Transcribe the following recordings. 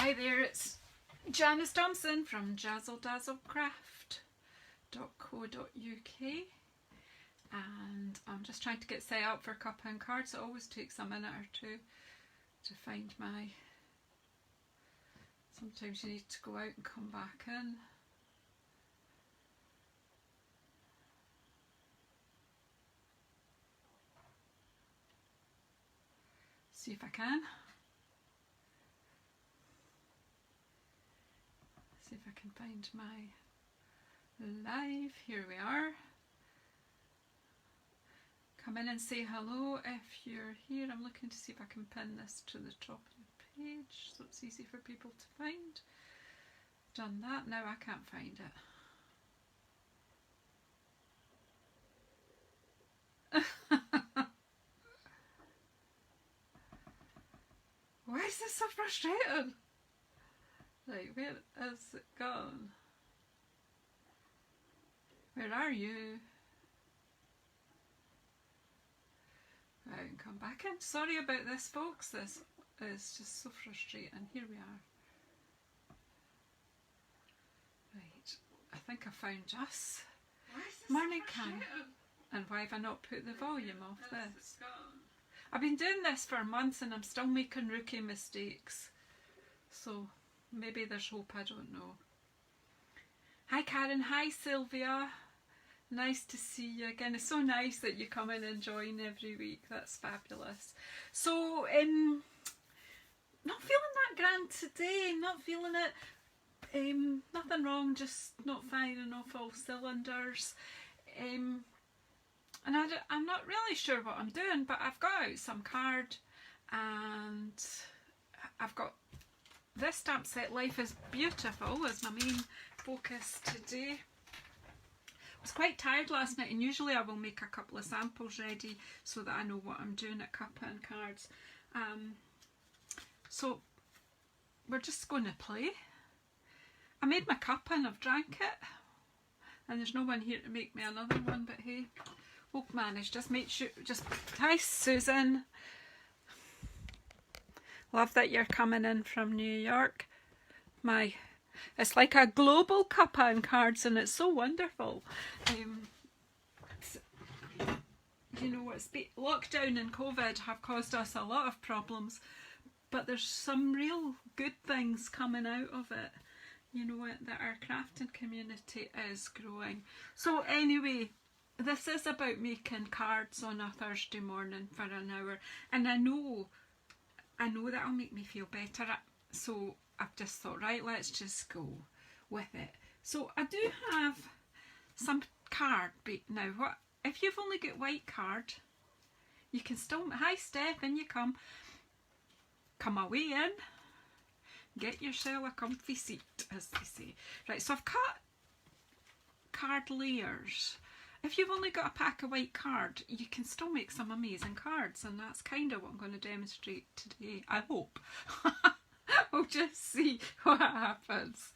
Hi there, it's Janice Thompson from JazzleDazzleCraft.co.uk, and I'm just trying to get set up for Cuppa and Cards. It always takes a minute or two to find my... Sometimes you need to go out and come back in. See if I can. See if I can find my live. Here we are. Come in and say hello if you're here. I'm looking to see if I can pin this to the top of the page so it's easy for people to find. Done that. Now I can't find it. Why is this so frustrating? Like, where is it gone? Where are you? Right, and come back in. Sorry about this, folks. This is just so frustrating. Here we are. Right, I think I found us. Morning, Kang. And why have I not put the volume off this? I've been doing this for months and I'm still making rookie mistakes. So maybe there's hope, I don't know. Hi Karen, hi Sylvia. Nice to see you again. It's so nice that you come in and join every week. That's fabulous. So, not feeling that grand today. Not feeling it. Nothing wrong, just not firing off all cylinders. And I'm not really sure what I'm doing, but I've got out some card and I've got this stamp set, Life is Beautiful, as my main focus today. I was quite tired last night and usually I will make a couple of samples ready so that I know what I'm doing at Cuppa and Cards. So we're just going to play. I made my cuppa and I've drank it and there's no one here to make me another one, but hey. We'll manage. Just make sure. Hi Susan. Love that you're coming in from New York. It's like a global Cuppa and Cards, and it's so wonderful. You know, lockdown and COVID have caused us a lot of problems, but there's some real good things coming out of it. You know what? That our crafting community is growing. So anyway. This is about making cards on a Thursday morning for an hour, and I know that'll make me feel better, so I've just thought, right, let's just go with it. So I do have some card, but now what if you've only got white card, you can still, hi Steph, in you come away in, get yourself a comfy seat, as they say. Right, so I've cut card layers. If you've only got a pack of white card, you can still make some amazing cards, and that's kind of what I'm going to demonstrate today, I hope. We'll just see what happens.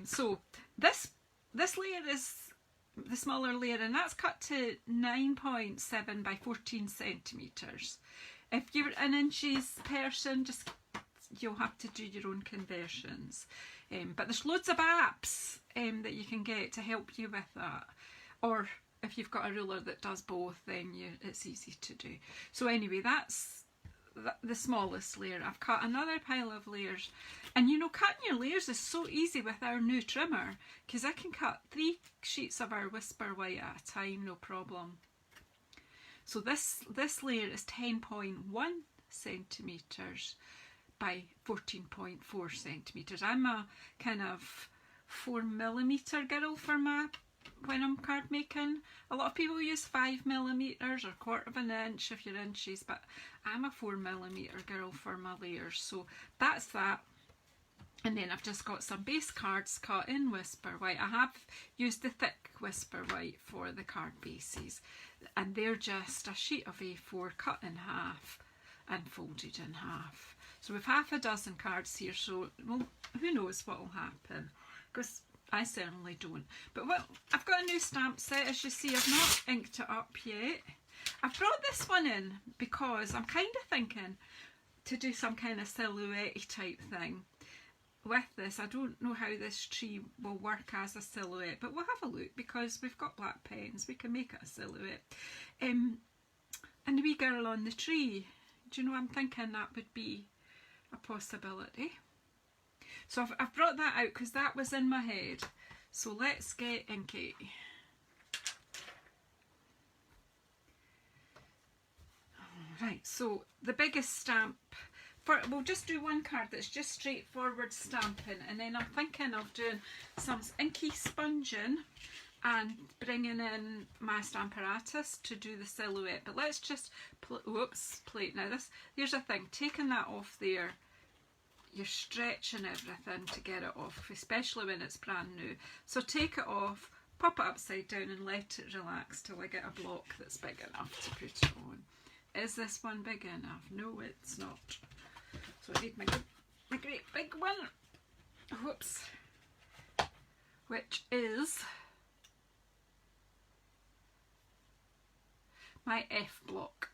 So this layer is the smaller layer, and that's cut to 9.7 by 14 centimetres. If you're an inches person, you'll have to do your own conversions. But there's loads of apps that you can get to help you with that. Or if you've got a ruler that does both, then it's easy to do. So anyway, that's the smallest layer. I've cut another pile of layers. And you know, cutting your layers is so easy with our new trimmer, because I can cut 3 sheets of our Whisper White at a time, no problem. So this layer is 10.1 centimetres by 14.4 centimetres. I'm a kind of 4mm girl for when I'm card making. A lot of people use 5mm or 1/4 inch if you're inches, but I'm a 4mm girl for my layers. So that's that. And then I've just got some base cards cut in Whisper White. I have used the thick Whisper White for the card bases, and they're just a sheet of A4 cut in half and folded in half. So we've half a dozen cards here, so well, who knows what will happen, because I certainly don't. But well, I've got a new stamp set, as you see. I've not inked it up yet. I've brought this one in because I'm kind of thinking to do some kind of silhouette type thing. with this, I don't know how this tree will work as a silhouette, but we'll have a look because we've got black pens, we can make it a silhouette. And the wee girl on the tree, do you know, I'm thinking that would be a possibility. So I've brought that out because that was in my head. So let's get inky. Right, so the biggest stamp, we'll just do one card that's just straightforward stamping, and then I'm thinking of doing some inky sponging and bringing in my Stamparatus to do the silhouette. But let's just, plate. Now this, here's the thing, taking that off there, you're stretching everything to get it off, especially when it's brand new. So take it off, pop it upside down and let it relax till I get a block that's big enough to put it on. Is this one big enough? No, it's not. So I need my great big one. Whoops. Which is my F block.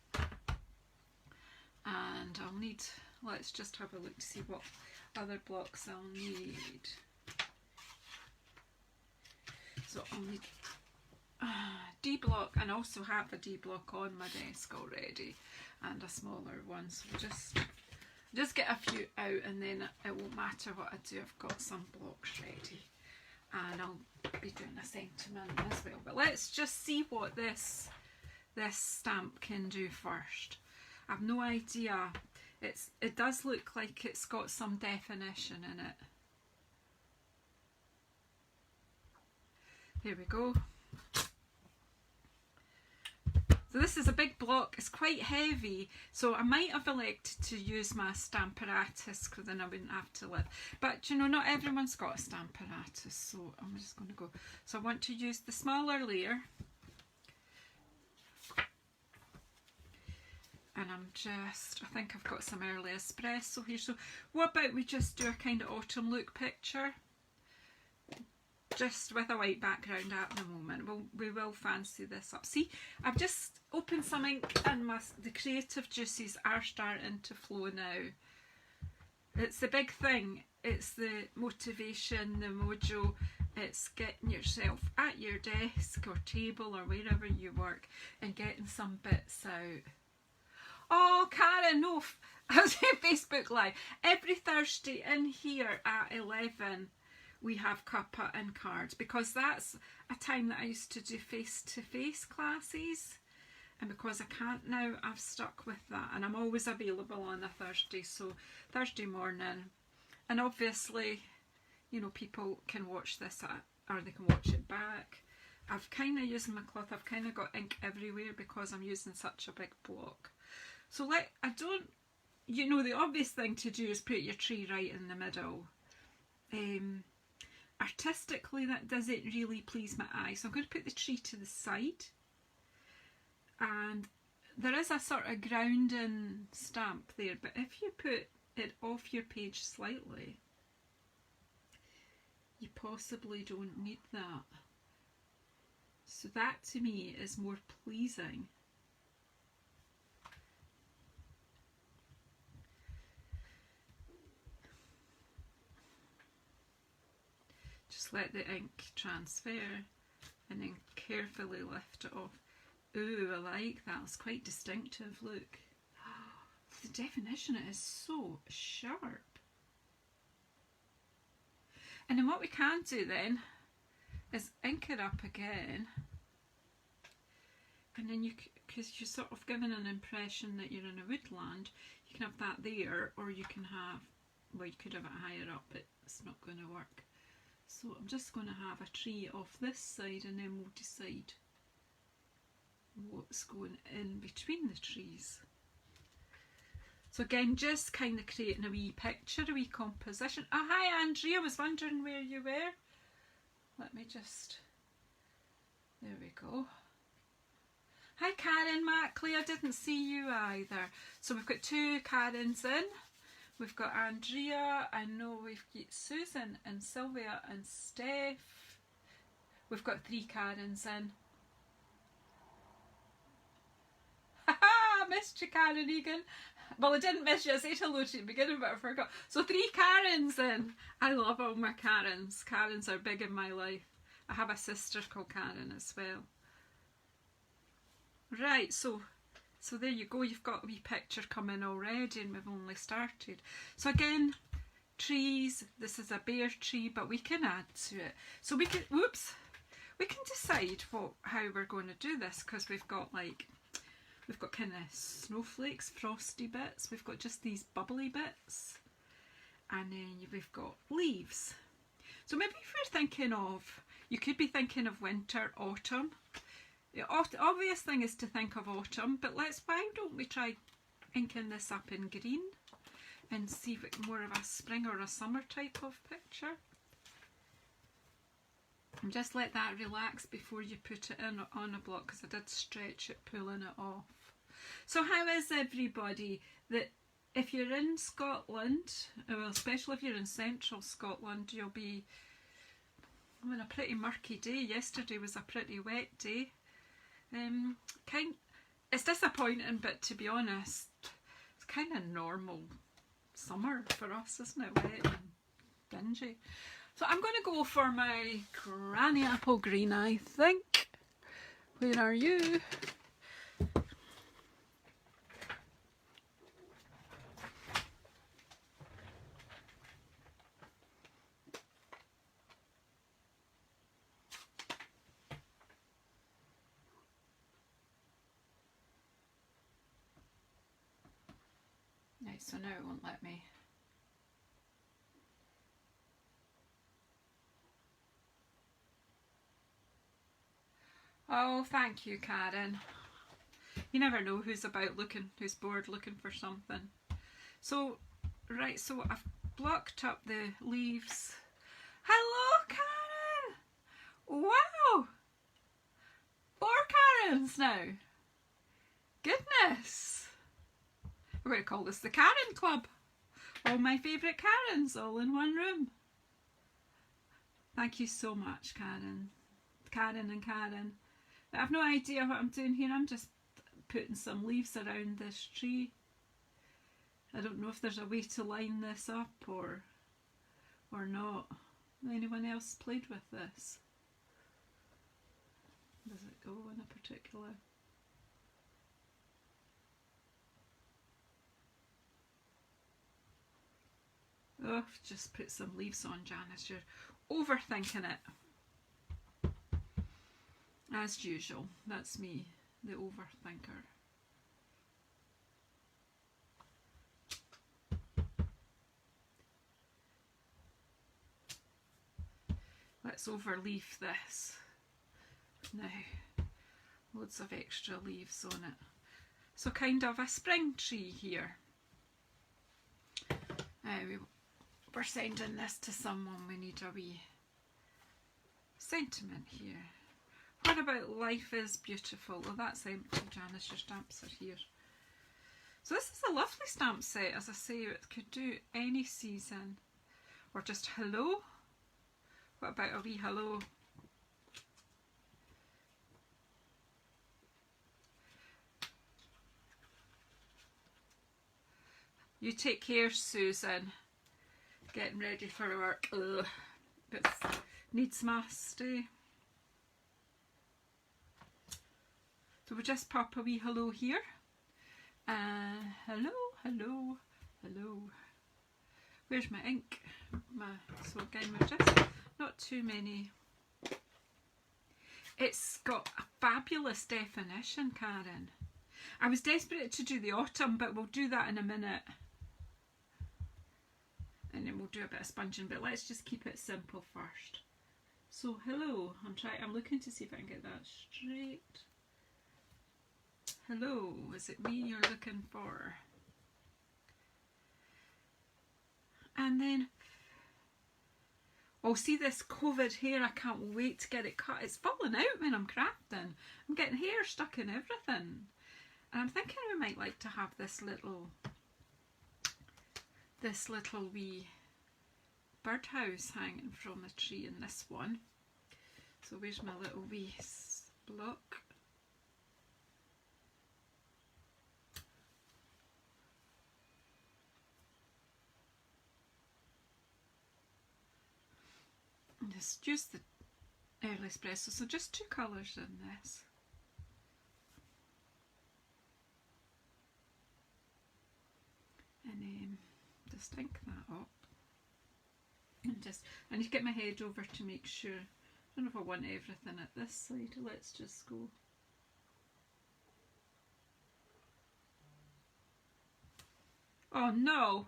And I'll need, let's just have a look to see what other blocks I'll need. So I'll need D block, and also have a D block on my desk already, and a smaller one. So we'll just get a few out, and then it won't matter what I do. I've got some blocks ready, and I'll be doing a sentiment as well. But let's just see what this stamp can do first. I've no idea. It does look like it's got some definition in it. There we go. So this is a big block, it's quite heavy, so I might have elected to use my Stamparatus because then I wouldn't have to lift. But you know, not everyone's got a Stamparatus, so I'm just going to go. So I want to use the smaller layer. And I think I've got some early espresso here. So what about we just do a kind of autumn look picture? Just with a white background at the moment. We will fancy this up. See, I've just opened some ink and the creative juices are starting to flow now. It's the big thing. It's the motivation, the mojo. It's getting yourself at your desk or table or wherever you work and getting some bits out. Oh, Karen, no, I was on Facebook Live. Every Thursday in here at 11, we have Cuppa and Cards, because that's a time that I used to do face-to-face classes, and because I can't now, I've stuck with that, and I'm always available on a Thursday, so Thursday morning. And obviously, you know, people can watch this or they can watch it back. I've kind of using my cloth, I've kind of got ink everywhere because I'm using such a big block. So you know, the obvious thing to do is put your tree right in the middle. Artistically, that doesn't really please my eye, so I'm going to put the tree to the side, and there is a sort of grounding stamp there, but if you put it off your page slightly, you possibly don't need that. So that to me is more pleasing. Let the ink transfer and then carefully lift it off. Ooh, I like that. It's quite distinctive. Look, the definition is so sharp. And then what we can do then is ink it up again, and then because you're sort of giving an impression that you're in a woodland, you can have that there, or you can have, well, you could have it higher up, but it's not going to work. So I'm just going to have a tree off this side, and then we'll decide what's going in between the trees. So again, just kind of creating a wee picture, a wee composition. Oh, hi Andrea, I was wondering where you were. Let me just, there we go. Hi Karen Mackley, I didn't see you either. So we've got two Karens in. We've got Andrea, I know we've got Susan and Sylvia and Steph. We've got three Karens in. Haha, missed you, Karen Egan. Well, I didn't miss you. I said hello to you at the beginning, but I forgot. So 3 Karens in. I love all my Karens. Karens are big in my life. I have a sister called Karen as well. Right, so there you go. You've got a wee picture coming already, and we've only started. So again, trees. This is a bare tree, but we can add to it. So we can. Whoops. We can decide how we're going to do this, because we've got kind of snowflakes, frosty bits. We've got just these bubbly bits, and then we've got leaves. So maybe if we're thinking of, you could be thinking of winter, autumn. The obvious thing is to think of autumn, but why don't we try inking this up in green and see if it's more of a spring or a summer type of picture. And just let that relax before you put it in on a block, because I did stretch it pulling it off. So how is everybody? If you're in Scotland, well, especially if you're in central Scotland, you'll be having a pretty murky day. Yesterday was a pretty wet day. It's disappointing, but to be honest, it's kind of normal summer for us, isn't it? Wet and dingy. So I'm going to go for my granny apple green, I think. Where are you? Right, so now it won't let me. Oh, thank you, Karen. You never know who's who's bored looking for something. So, right, so I've blocked up the leaves. Hello, Karen! Wow! 4 Karens now. Goodness. We're going to call this the Karen Club. All my favourite Karens all in one room. Thank you so much, Karen. Karen and Karen. I have no idea what I'm doing here. I'm just putting some leaves around this tree. I don't know if there's a way to line this up or not. Anyone else played with this? Does it go in a particular? Oh, just put some leaves on, Janice. You're overthinking it. As usual, that's me, the overthinker. Let's overleaf this. Now, loads of extra leaves on it. So kind of a spring tree here. We're sending this to someone. We need a wee sentiment here. What about life is beautiful? Oh, that's empty, Janice. Your stamps are here. So this is a lovely stamp set. As I say, it could do any season. Or just hello. What about a wee hello? You take care, Susan. Getting ready for work. Ugh. But needs must, eh? So we'll just pop a wee hello here. Hello, hello, hello. Where's my ink? So again, we're just not too many. It's got a fabulous definition, Karen. I was desperate to do the autumn, but we'll do that in a minute. And then we'll do a bit of sponging, but let's just keep it simple first. So hello, I'm looking to see if I can get that straight. Hello, is it me you're looking for? And then, oh, see this COVID hair, I can't wait to get it cut. It's falling out when I'm crafting. I'm getting hair stuck in everything. And I'm thinking we might like to have this little wee birdhouse hanging from the tree in this one. So where's my little wee block? use the early espresso, so just 2 colours in this. And just ink that up. And I need to get my head over to make sure. I don't know if I want everything at this side. Let's just go. Oh no!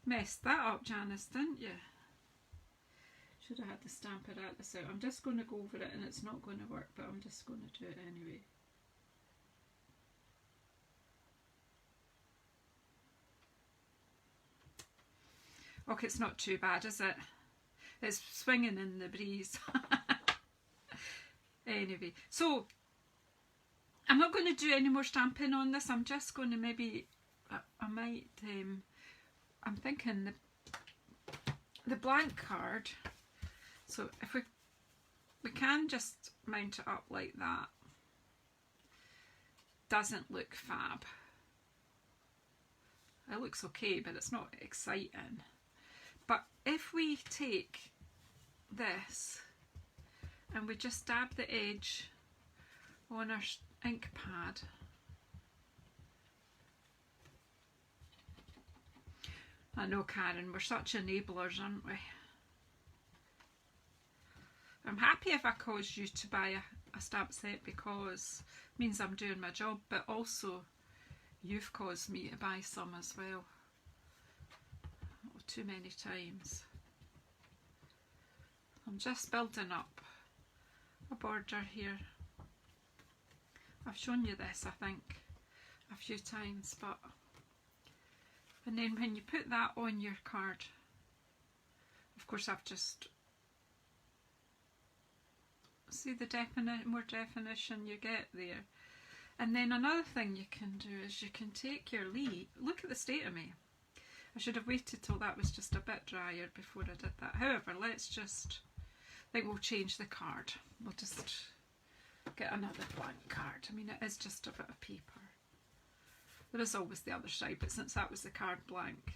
Messed that up, Janice, didn't you? Should have had to stamp it at this out. I'm just going to go over it and it's not going to work, but I'm just going to do it anyway. Okay, it's not too bad, is it? It's swinging in the breeze. Anyway, so I'm not going to do any more stamping on this. I'm just going to maybe, I might, I'm thinking the blank card. So if we can just mount it up like that. Doesn't look fab. It looks okay, but it's not exciting. But if we take this and we just dab the edge on our ink pad, I know, Karen, we're such enablers, aren't we? I'm happy if I caused you to buy a stamp set, because it means I'm doing my job, but also you've caused me to buy some as well. Too many times. I'm just building up a border here. I've shown you this, I think, a few times, but and then when you put that on your card, of course I've just see the more definition you get there. And then another thing you can do is you can take your leaf. Look at the state of me. I should have waited till that was just a bit drier before I did that. However, let's just, I think we'll change the card. We'll just get another blank card. I mean, it is just a bit of paper. There is always the other side, but since that was the card blank,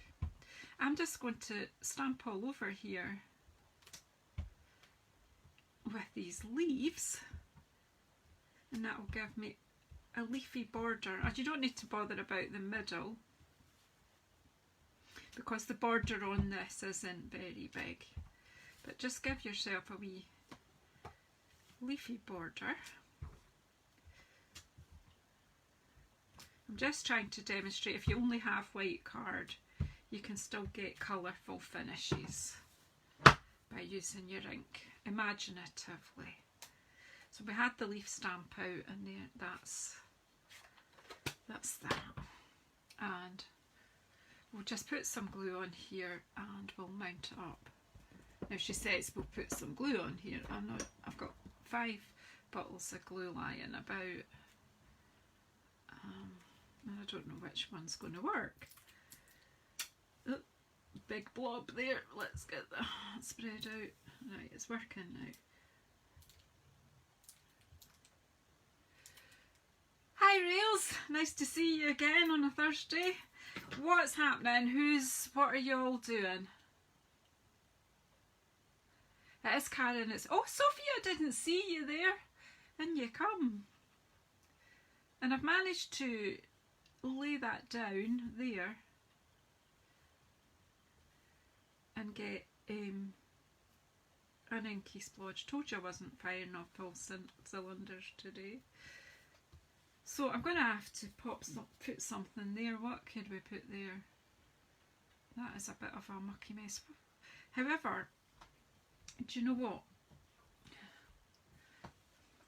I'm just going to stamp all over here with these leaves, and that will give me a leafy border. And you don't need to bother about the middle, because the border on this isn't very big, but just give yourself a wee leafy border. I'm just trying to demonstrate if you only have white card, you can still get colourful finishes by using your ink imaginatively. So we had the leaf stamp out, and there, that's that. And we'll just put some glue on here and we'll mount it up. Now she says we'll put some glue on here. I've got 5 bottles of glue lying about. And I don't know which one's going to work. Oh, big blob there. Let's get that spread out. Right, it's working now. Hi Rails, nice to see you again on a Thursday. What's happening? What are you all doing? It is Karen. It's, oh, Sophia, didn't see you there. In you come. And I've managed to lay that down there and get an inky splodge. Told you I wasn't firing off all cylinders today. So I'm going to have to put something there. What could we put there? That is a bit of a mucky mess. However, do you know what?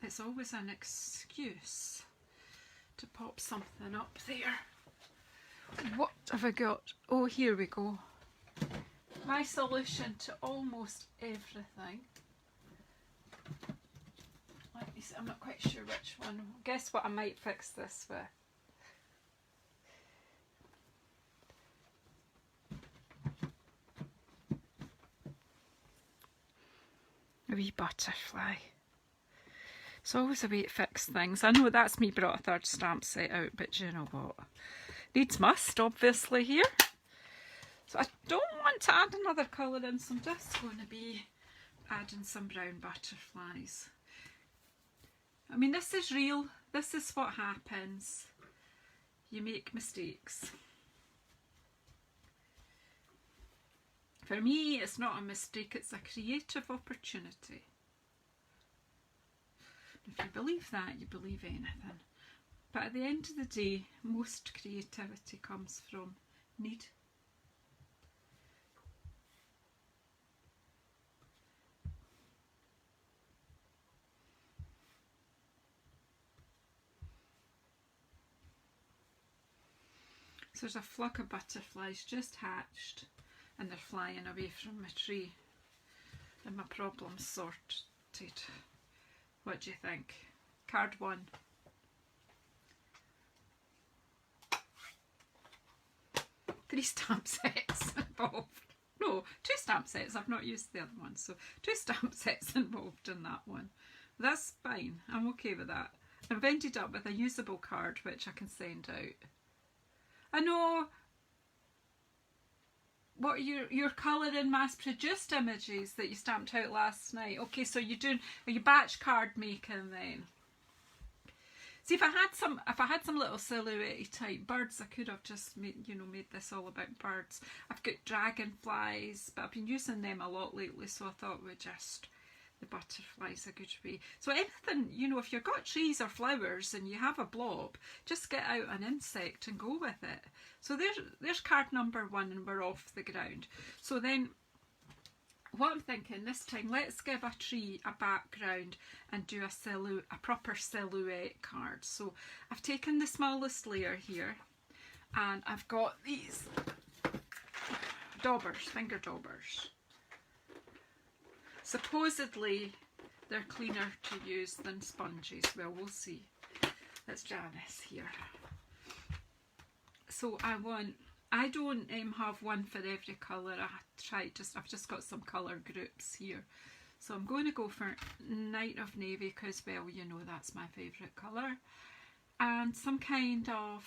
It's always an excuse to pop something up there. What have I got? Oh, here we go. My solution to almost everything. Let me see, I'm not quite sure which one. Guess what I might fix this with. A wee butterfly. It's always a way to fix things. I know that's me brought a third stamp set out, but you know what? Needs must, obviously, here. So I don't want to add another colour in, so I'm just going to be add in some brown butterflies. I mean, this is real. This is what happens. You make mistakes. For me, it's not a mistake, it's a creative opportunity. If you believe that, you believe anything. But at the end of the day, most creativity comes from need. So there's a flock of butterflies just hatched and they're flying away from my tree and my problem's sorted. What do you think? Card 1. Three stamp sets involved. No, 2 stamp sets. I've not used the other one, so 2 stamp sets involved in that one. That's fine. I'm okay with that. I've ended up with a usable card which I can send out. I know what you're colouring mass-produced images that you stamped out last night. Okay, so are you batch card making then? See, if I had some little silhouette type birds, I could have just made this all about birds. I've got dragonflies, but I've been using them a lot lately, so I thought the butterflies a good way. So anything, if you've got trees or flowers and you have a blob, just get out an insect and go with it. So there's card number 1 and we're off the ground. So then what I'm thinking this time, let's give a tree a background and do a proper silhouette card. So I've taken the smallest layer here and I've got these daubers, finger daubers. Supposedly they're cleaner to use than sponges. Well, we'll see. That's Janice here. So I don't have one for every colour. I've just got some colour groups here. So I'm going to go for Night of Navy because, well, that's my favourite colour. And some kind of,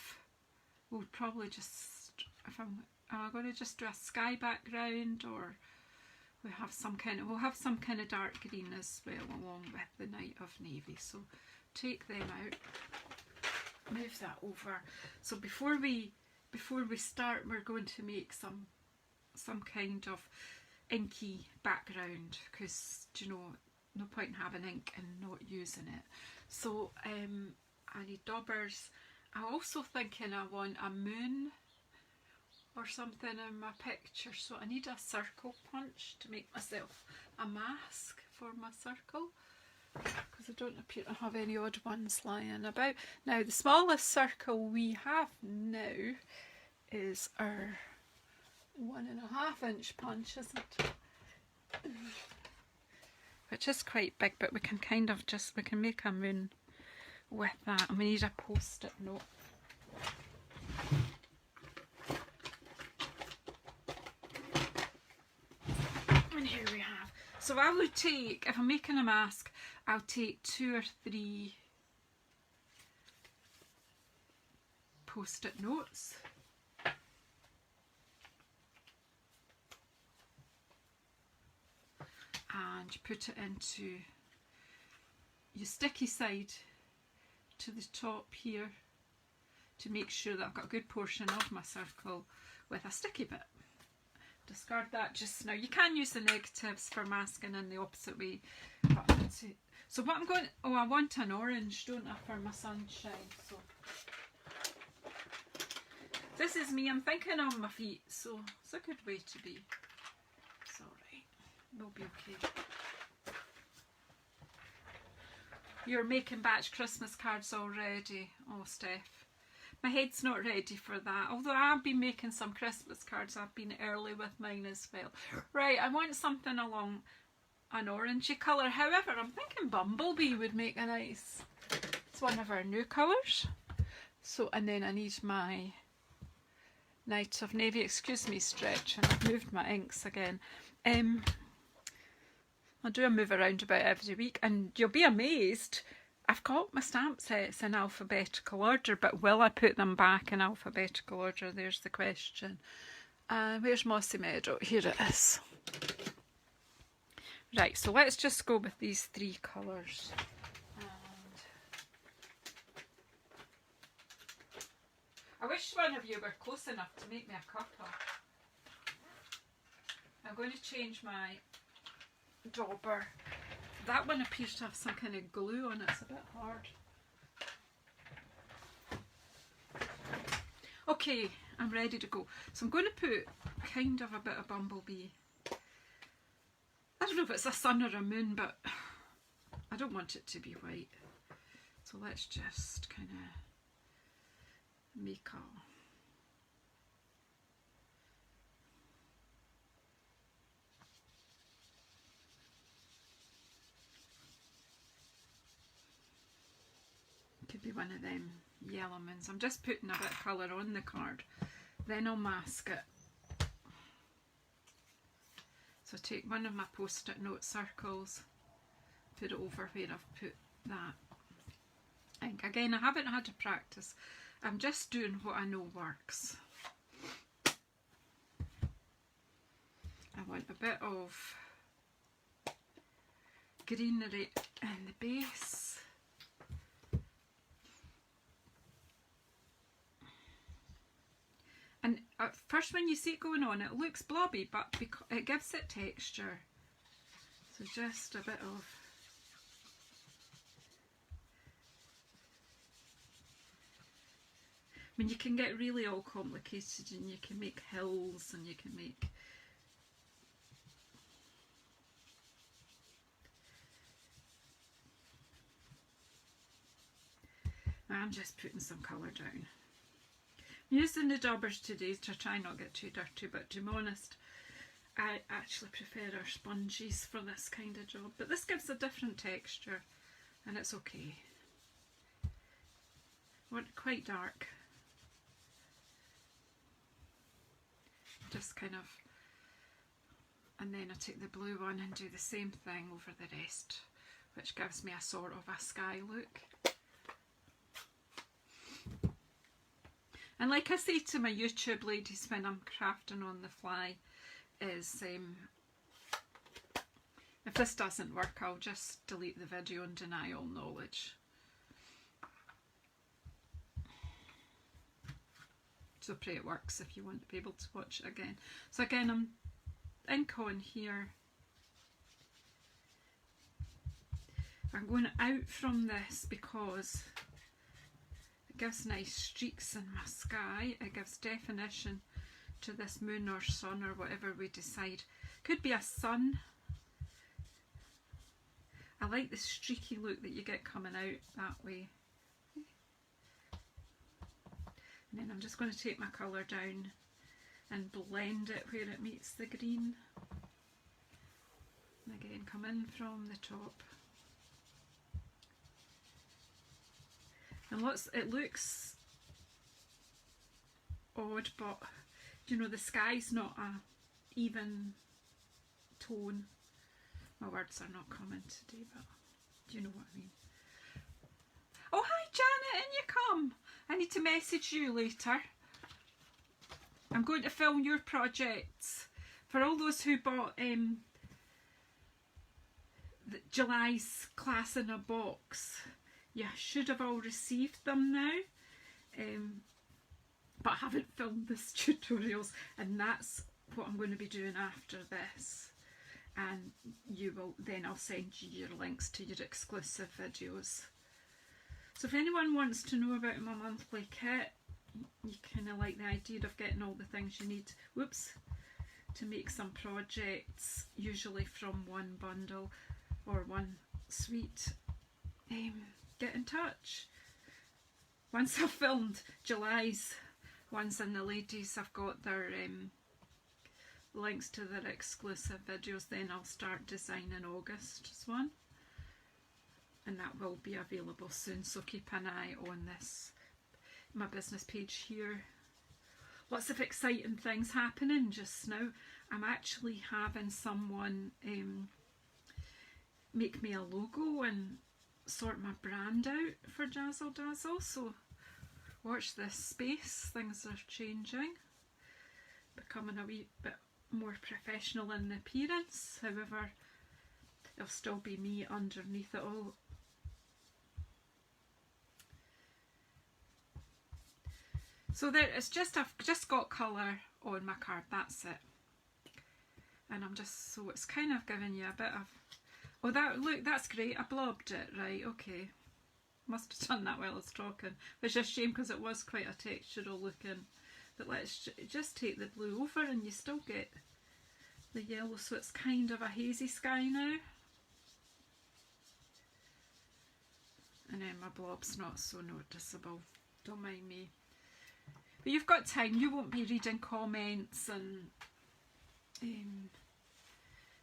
we'll probably just, am I going to just do a sky background, or we'll have some kind of dark green as well along with the Night of Navy. So take them out, move that over. So before we start, we're going to make some kind of inky background because no point in having ink and not using it. So I need daubers. I'm also thinking I want a moon or something in my picture, so I need a circle punch to make myself a mask for my circle because I don't appear to have any odd ones lying about. Now the smallest circle we have now is our 1.5 inch punch, isn't it? Which is quite big, but we can we can make a moon with that, and we need a post-it note. And here we have. So I would take, if I'm making a mask, I'll take 2 or 3 post-it notes. And put it into your sticky side to the top here to make sure that I've got a good portion of my circle with a sticky bit. Discard that just now. You can use the negatives for masking in the opposite way. So what I'm going, I want an orange, don't I, for my sunshine. So this is me, I'm thinking on my feet, so it's a good way to be. It's alright, we'll be okay. You're making batch Christmas cards already. Oh, Steph. My head's not ready for that. Although I've been making some Christmas cards. I've been early with mine as well. Right, I want something along an orangey colour. However, I'm thinking Bumblebee would make a nice... It's one of our new colours. So, and then I need my Night of Navy. Excuse me, stretching. I've moved my inks again. I do a move around about every week, and you'll be amazed. I've got my stamp sets in alphabetical order, but will I put them back in alphabetical order? There's the question. Where's Mossy Meadow? Here it is. Right, so let's just go with these 3 colours. And I wish one of you were close enough to make me a cuppa. I'm going to change my dauber. That one appears to have some kind of glue on it, it's a bit hard. Okay, I'm ready to go. So I'm going to put kind of a bit of bumblebee. I don't know if it's a sun or a moon, but I don't want it to be white. So let's just kind of make a... Could be one of them yellow moons. I'm just putting a bit of colour on the card, then I'll mask it. So take one of my post-it note circles, put it over where I've put that. And again, I haven't had to practice. I'm just doing what I know works. I want a bit of greenery in the base. And at first when you see it going on, it looks blobby, but it gives it texture. So just a bit of... I mean, you can get really all complicated and you can make hills and you can make... I'm just putting some colour down. I'm using the daubers today to try not get too dirty, but to be honest, I actually prefer our sponges for this kind of job. But this gives a different texture and it's okay. I want it quite dark. Just kind of, and then I take the blue one and do the same thing over the rest, which gives me a sort of a sky look. And like I say to my YouTube ladies when I'm crafting on the fly, is if this doesn't work, I'll just delete the video and deny all knowledge. So pray it works if you want to be able to watch it again. So again, I'm ink on here. I'm going out from this because it gives nice streaks in my sky. It gives definition to this moon or sun or whatever we decide. Could be a sun. I like the streaky look that you get coming out that way. And then I'm just going to take my colour down and blend it where it meets the green. And again, come in from the top. And it looks odd, but you know, the sky's not a even tone. My words are not coming today, but do you know what I mean? Oh, hi Janet, in you come. I need to message you later. I'm going to film your projects. For all those who bought July's class in a box, you should have all received them now, but I haven't filmed this tutorials, and that's what I'm going to be doing after this. And you will then, I'll send you your links to your exclusive videos. So if anyone wants to know about my monthly kit, you kind of like the idea of getting all the things you need, whoops, to make some projects, usually from one bundle or one suite, get in touch. Once I've filmed July's ones and the ladies, I've got their links to their exclusive videos, then I'll start designing August's one. And that will be available soon, so keep an eye on this, my business page here. Lots of exciting things happening just now. I'm actually having someone make me a logo and sort my brand out for Jazzle Dazzle, so watch this space. Things are changing, becoming a wee bit more professional in appearance. However, it'll still be me underneath it all. So there, it's just, I've just got colour on my card, that's it. And I'm just, so it's kind of giving you a bit of, oh that, look, that's great, I blobbed it, right, okay. Must have done that while I was talking, which is a shame because it was quite a textural looking. But let's just take the blue over and you still get the yellow, so it's kind of a hazy sky now. And then my blob's not so noticeable, don't mind me. But you've got time, you won't be reading comments and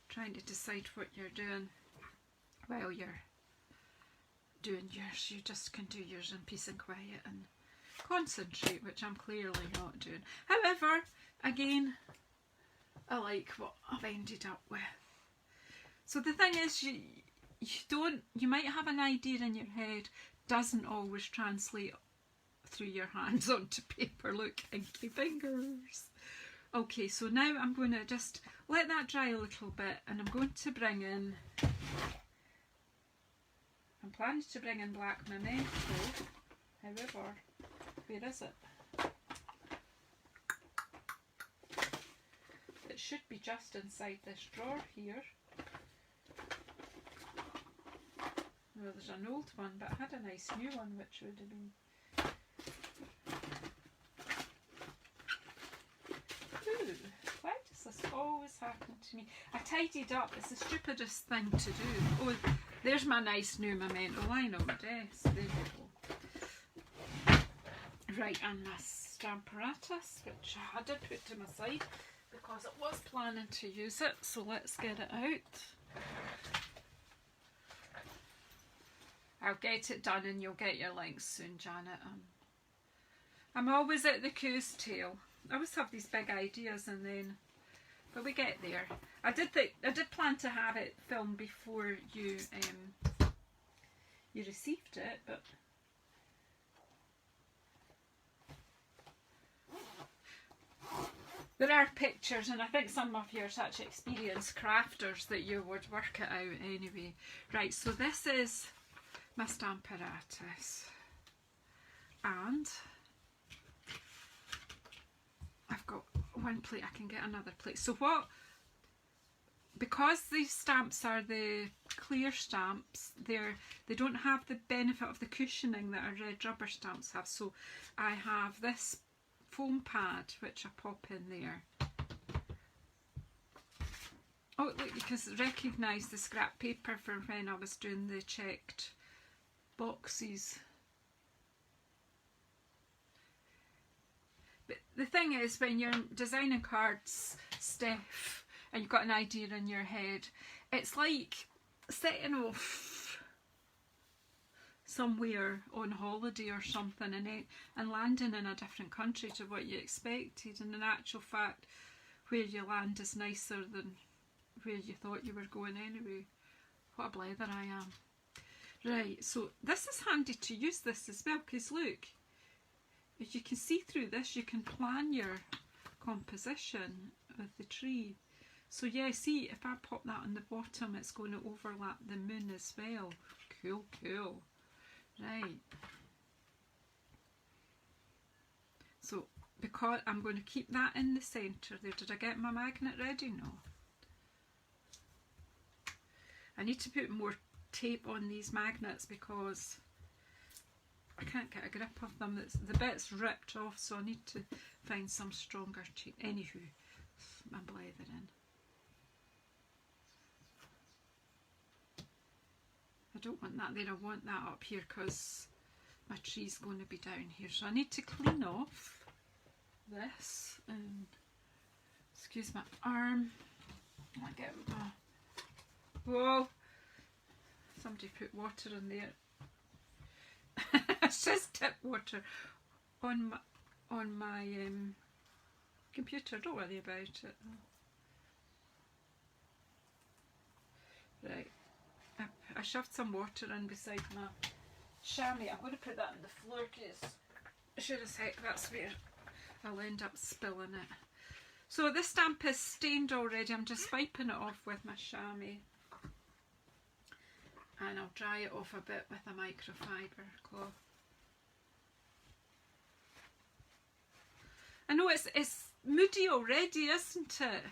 trying to decide what you're doing while you're doing yours. You just can do yours in peace and quiet and concentrate, which I'm clearly not doing. However, again, I like what I've ended up with. So the thing is, you might have an idea in your head, doesn't always translate through your hands onto paper. Look, inky fingers. Okay, so now I'm going to just let that dry a little bit, and I'm going to bring in, I'm planning to bring in black memento. However, where is it? It should be just inside this drawer here. Well, there's an old one, but I had a nice new one which would have been... Ooh, why does this always happen to me? I tidied up, it's the stupidest thing to do. Oh, there's my nice new memento line on my desk. There we go. Right, and my stamp apparatus, which I did put to my side because I was planning to use it, so let's get it out. I'll get it done and you'll get your links soon, Janet. I'm always at the coos tail. I always have these big ideas and then, but we get there. I did plan to have it filmed before you received it, but there are pictures, and I think some of you are such experienced crafters that you would work it out anyway. Right, so this is my stamp apparatus, and I've got one plate, I can get another plate. So because these stamps are the clear stamps, they don't have the benefit of the cushioning that our red rubber stamps have. So I have this foam pad which I pop in there. Oh look, you can recognise the scrap paper from when I was doing the checked boxes. But the thing is, when you're designing cards, Steph, and you've got an idea in your head, it's like setting off somewhere on holiday or something and landing in a different country to what you expected, and in actual fact where you land is nicer than where you thought you were going anyway. What a blether I am. Right, so this is handy to use this as well, because look, if you can see through this, you can plan your composition with the tree. So yeah, see, if I pop that on the bottom, it's going to overlap the moon as well. Cool, cool. Right. So, because I'm going to keep that in the centre there. Did I get my magnet ready? No. I need to put more tape on these magnets because I can't get a grip of them. The bit's ripped off, so I need to find some stronger tape. Anywho, I'm blethering. I don't want that there, I want that up here because my tree's going to be down here. So I need to clean off this and excuse my arm. I get my, whoa, somebody put water in there. It's just tip water on my computer. Don't worry about it. Right, I shoved some water in beside my chamois. I'm going to put that on the floor because sure as heck that's where I'll end up spilling it. So this stamp is stained already. I'm just wiping it off with my chamois. and I'll dry it off a bit with a microfiber cloth. I know it's moody already, isn't it,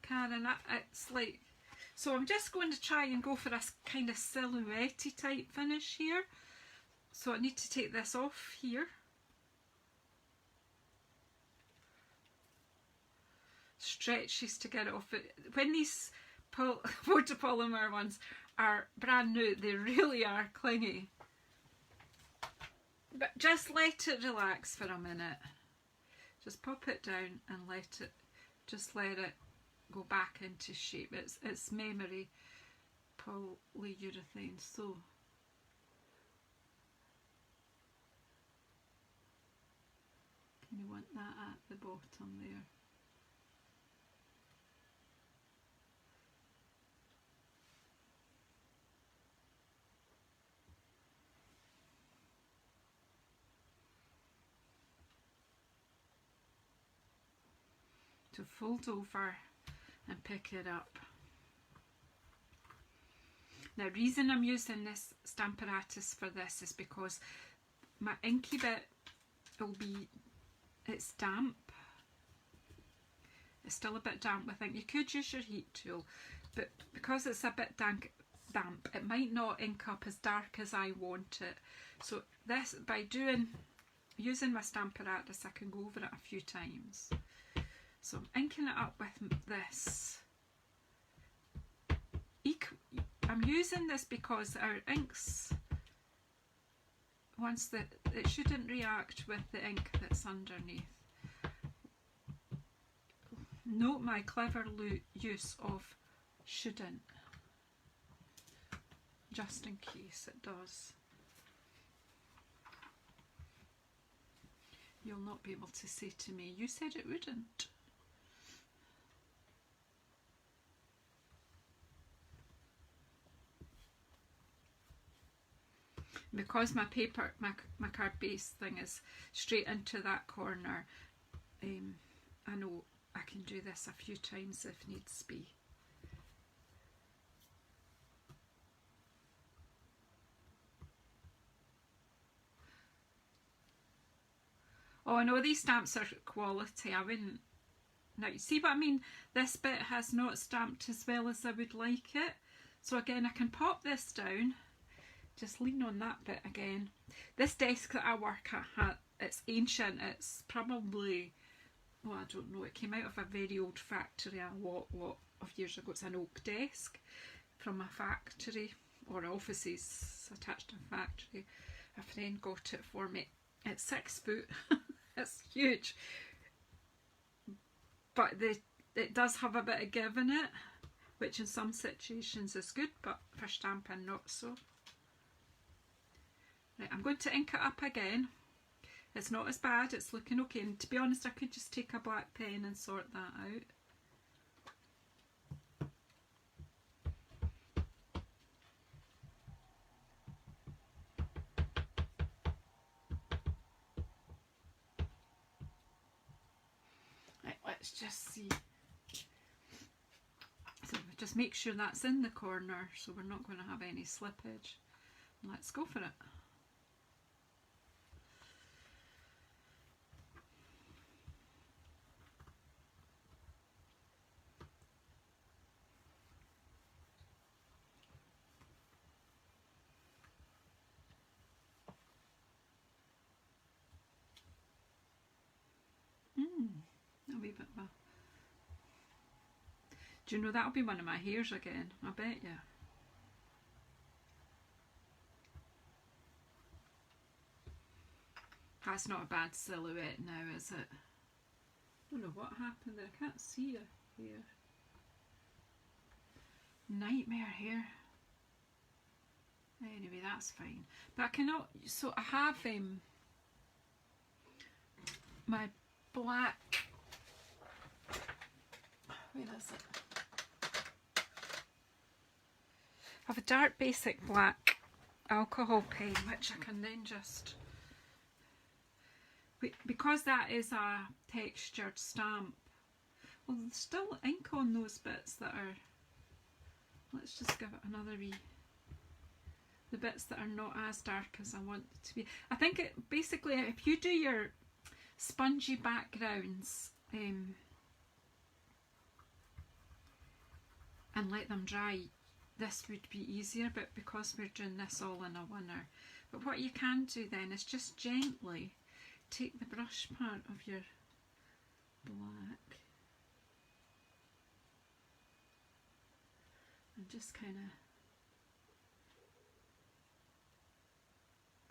Karen? It's like, so I'm just going to try and go for a kind of silhouette-y type finish here. So I need to take this off here. Stretches to get it off. When these photopolymer ones are brand new, they really are clingy. But just let it relax for a minute. Just pop it down and let it go back into shape. It's memory polyurethane, so you want that at the bottom there. To fold over and pick it up. Now, reason I'm using this Stamparatus for this is because my inky bit will be, it's damp. It's still a bit damp with ink. You could use your heat tool, but because it's a bit damp, it might not ink up as dark as I want it. So this, by using my Stamparatus, I can go over it a few times. So I'm inking it up with this. I'm using this because our inks, it shouldn't react with the ink that's underneath. Note my clever use of shouldn't, just in case it does. You'll not be able to say to me, you said it wouldn't. Because my paper, my card base thing is straight into that corner, I know I can do this a few times if needs be. Oh, I know these stamps are quality. I wouldn't. Now, you see what I mean? This bit has not stamped as well as I would like it. So again, I can pop this down. Just lean on that bit again. This desk that I work at, it's ancient. It's probably, well, I don't know, it came out of a very old factory a lot of years ago. It's an oak desk from a factory, or offices attached to a factory. A friend got it for me. It's 6 foot. It's huge. But it does have a bit of give in it, which in some situations is good, but for stamping not so. Right, I'm going to ink it up again. It's not as bad, it's looking okay, and to be honest I could just take a black pen and sort that out. Right, let's just see. So just make sure that's in the corner so we're not going to have any slippage. Let's go for it. A wee bit of a... Do you know that'll be one of my hairs again? I bet you. That's not a bad silhouette now, is it? I don't know what happened there. I can't see your hair. Nightmare hair. Anyway, that's fine. But I cannot... So I have my black... Where is it? I have a dark basic black alcohol pen which I can then just... Because that is a textured stamp, well, there's still ink on those bits that are... Let's just give it another wee the bits that are not as dark as I want it to be. I think it basically, if you do your spongy backgrounds and let them dry, this would be easier, but because we're doing this all in a winner. But what you can do then is just gently take the brush part of your black and just kind of,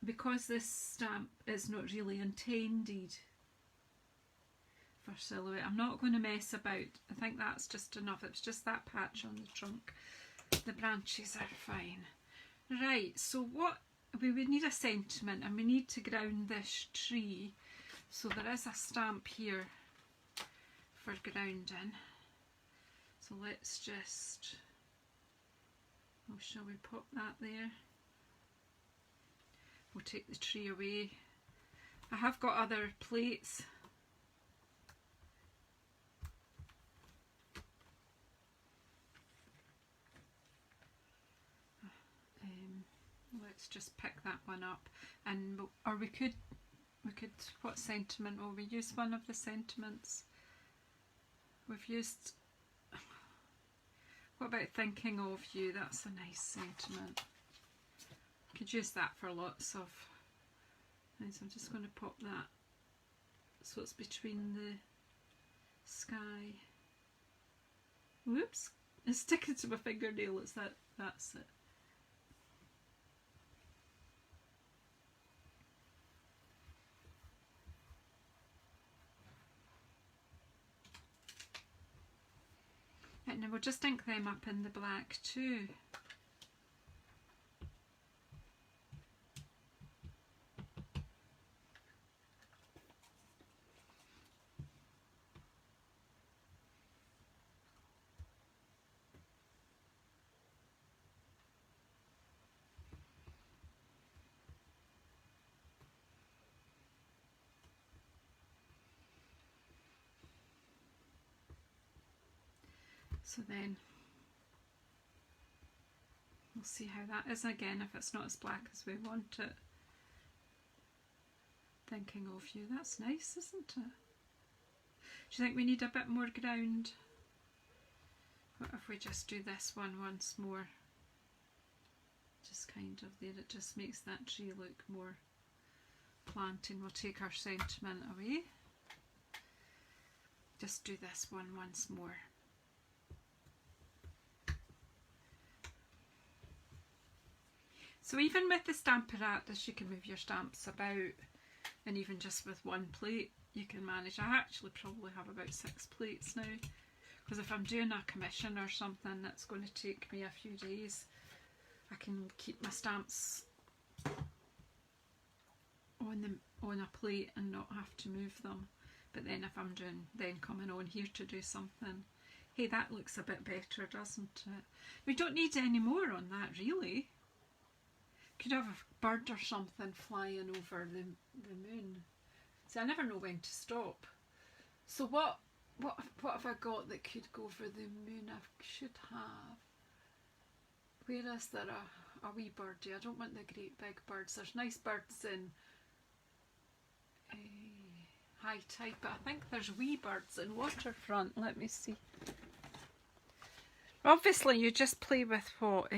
because this stamp is not really intended for silhouette, I'm not going to mess about. I think that's just enough. It's just that patch on the trunk. The branches are fine. Right, so what we would need a sentiment, and we need to ground this tree. So there is a stamp here for grounding. So let's just, oh, shall we pop that there? We'll take the tree away. I have got other plates. Let's just pick that one up, and or we could, what sentiment will we use? One of the sentiments we've used. What about thinking of you? That's a nice sentiment. Could use that for lots of things. I'm just going to pop that so it's between the sky. Whoops, it's sticking to my fingernail. It's that. That's it. And then we'll just ink them up in the black too. So then we'll see how that is again, if it's not as black as we want it. Thinking of you, that's nice, isn't it? Do you think we need a bit more ground? What if we just do this one once more? Just kind of there, it just makes that tree look more planting. We'll take our sentiment away. Just do this one once more. So even with the Stamparatus, you can move your stamps about, and even just with one plate you can manage. I actually probably have about 6 plates now, because if I'm doing a commission or something that's going to take me a few days, I can keep my stamps on a plate and not have to move them. But then if I'm coming on here to do something, hey, that looks a bit better, doesn't it? We don't need any more on that really. Could have a bird or something flying over the moon. See, I never know when to stop. So what have I got that could go over the moon? I should have. Where is there a wee birdie? I don't want the great big birds. There's nice birds in high tide, but I think there's wee birds in waterfront. Let me see. Obviously, you just play with what.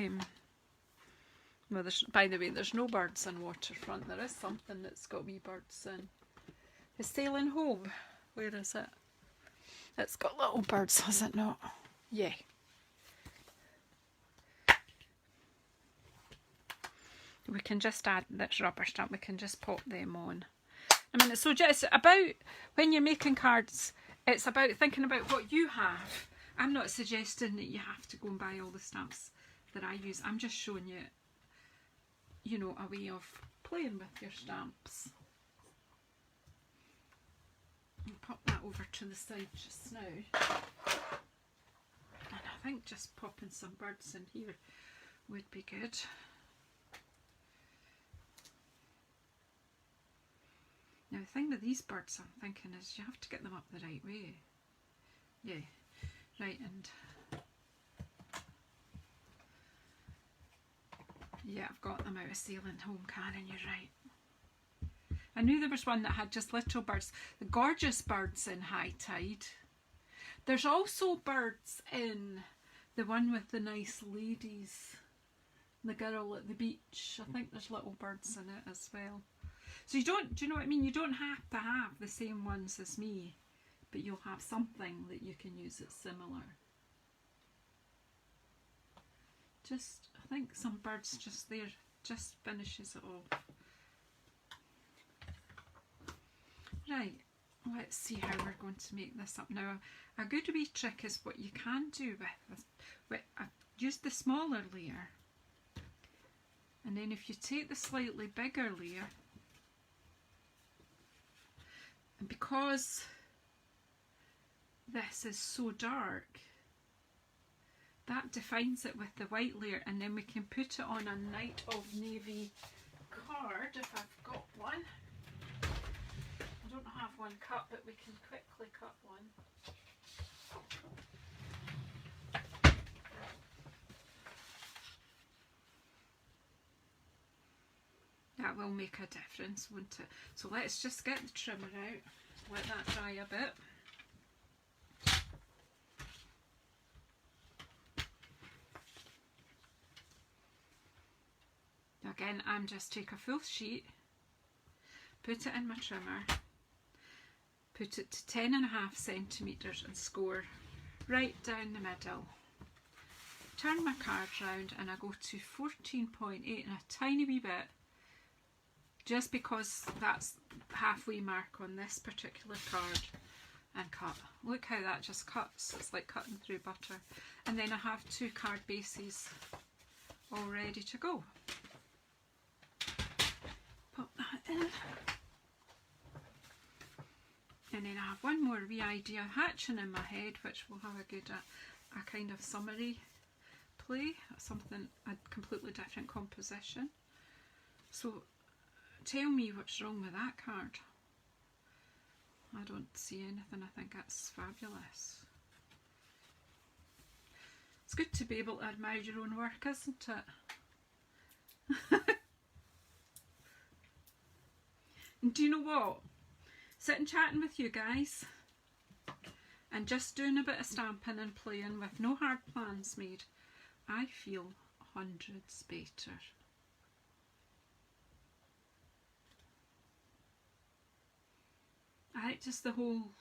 Well, by the way, there's no birds in waterfront. There is something that's got wee birds in. The Sailing Home. Where is it? It's got little birds, has it not? Yeah. We can just add this rubber stamp. We can just pop them on. I mean, so just about when you're making cards, it's about thinking about what you have. I'm not suggesting that you have to go and buy all the stamps that I use. I'm just showing you, you know, a way of playing with your stamps. I'll pop that over to the side just now. And I think just popping some birds in here would be good. Now the thing with these birds, I'm thinking, is you have to get them up the right way. Yeah, right, and Yeah, I've got them out of Sailing Home Cannon, you're right. I knew there was one that had just little birds. The gorgeous birds in High Tide. There's also birds in the one with the nice ladies. The girl at the beach. I think there's little birds in it as well. So you don't, do you know what I mean? You don't have to have the same ones as me, but you'll have something that you can use that's similar. Just, I think some birds just there, just finishes it off. Right, let's see how we're going to make this up now. A good wee trick is what you can do with this. I've used the smaller layer, and then if you take the slightly bigger layer, and because this is so dark, that defines it with the white layer, and then we can put it on a Night of Navy card if I've got one. I don't have one cut, but we can quickly cut one. That will make a difference, won't it? So let's just get the trimmer out, let that dry a bit. Again, I'm just take a full sheet, put it in my trimmer, put it to 10.5 centimetres and score right down the middle. Turn my card round and I go to 14.8 and a tiny wee bit, just because that's halfway mark on this particular card, and cut. Look how that just cuts, it's like cutting through butter. And then I have 2 card bases all ready to go. Pop that in. And then I have one more wee idea hatching in my head, which will have a good, a kind of summary play, something, a completely different composition. So tell me what's wrong with that card. I don't see anything, I think that's fabulous. It's good to be able to admire your own work, isn't it? And do you know what? Sitting chatting with you guys and just doing a bit of stamping and playing with no hard plans made, I feel hundreds better. I think just the whole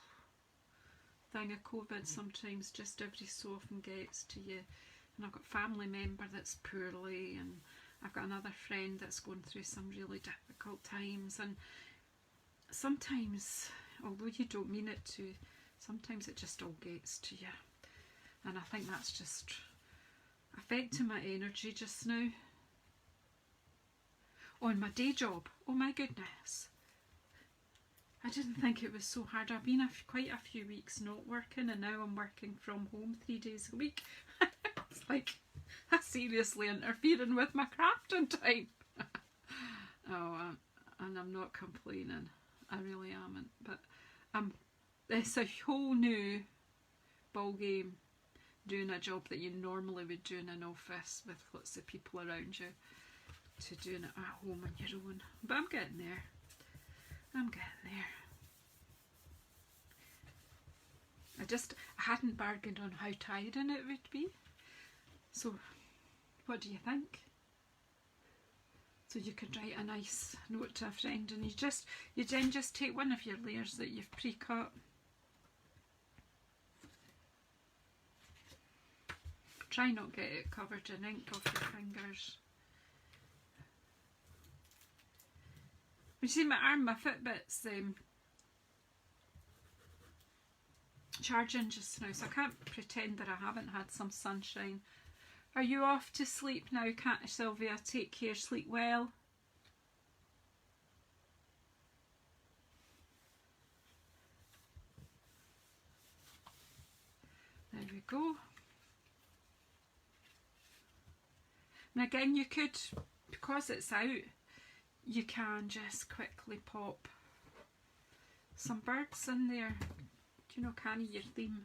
thing of COVID sometimes just every so often gets to you. And I've got a family member that's poorly, and I've got another friend that's going through some really difficult times, and sometimes, although you don't mean it to, sometimes it just all gets to you. And I think that's just affecting my energy just now. On my day job, oh my goodness. I didn't think it was so hard. I've been quite a few weeks not working, and now I'm working from home 3 days a week. It's like, that's seriously interfering with my crafting time. Oh, and I'm not complaining. I really aren't. But it's a whole new ball game doing a job that you normally would do in an office with lots of people around you, to doing it at home on your own. But I'm getting there. I'm getting there. I hadn't bargained on how tiring it would be. So, what do you think? So you could write a nice note to a friend, and you then just take one of your layers that you've pre-cut. Try not get it covered in ink off your fingers. You see my arm, my Fitbit's charging just now, so I can't pretend that I haven't had some sunshine. Are you off to sleep now, Sylvia? Take care, sleep well. There we go. And again, you could, because it's out, you can just quickly pop some birds in there. Do you know, can you, your theme?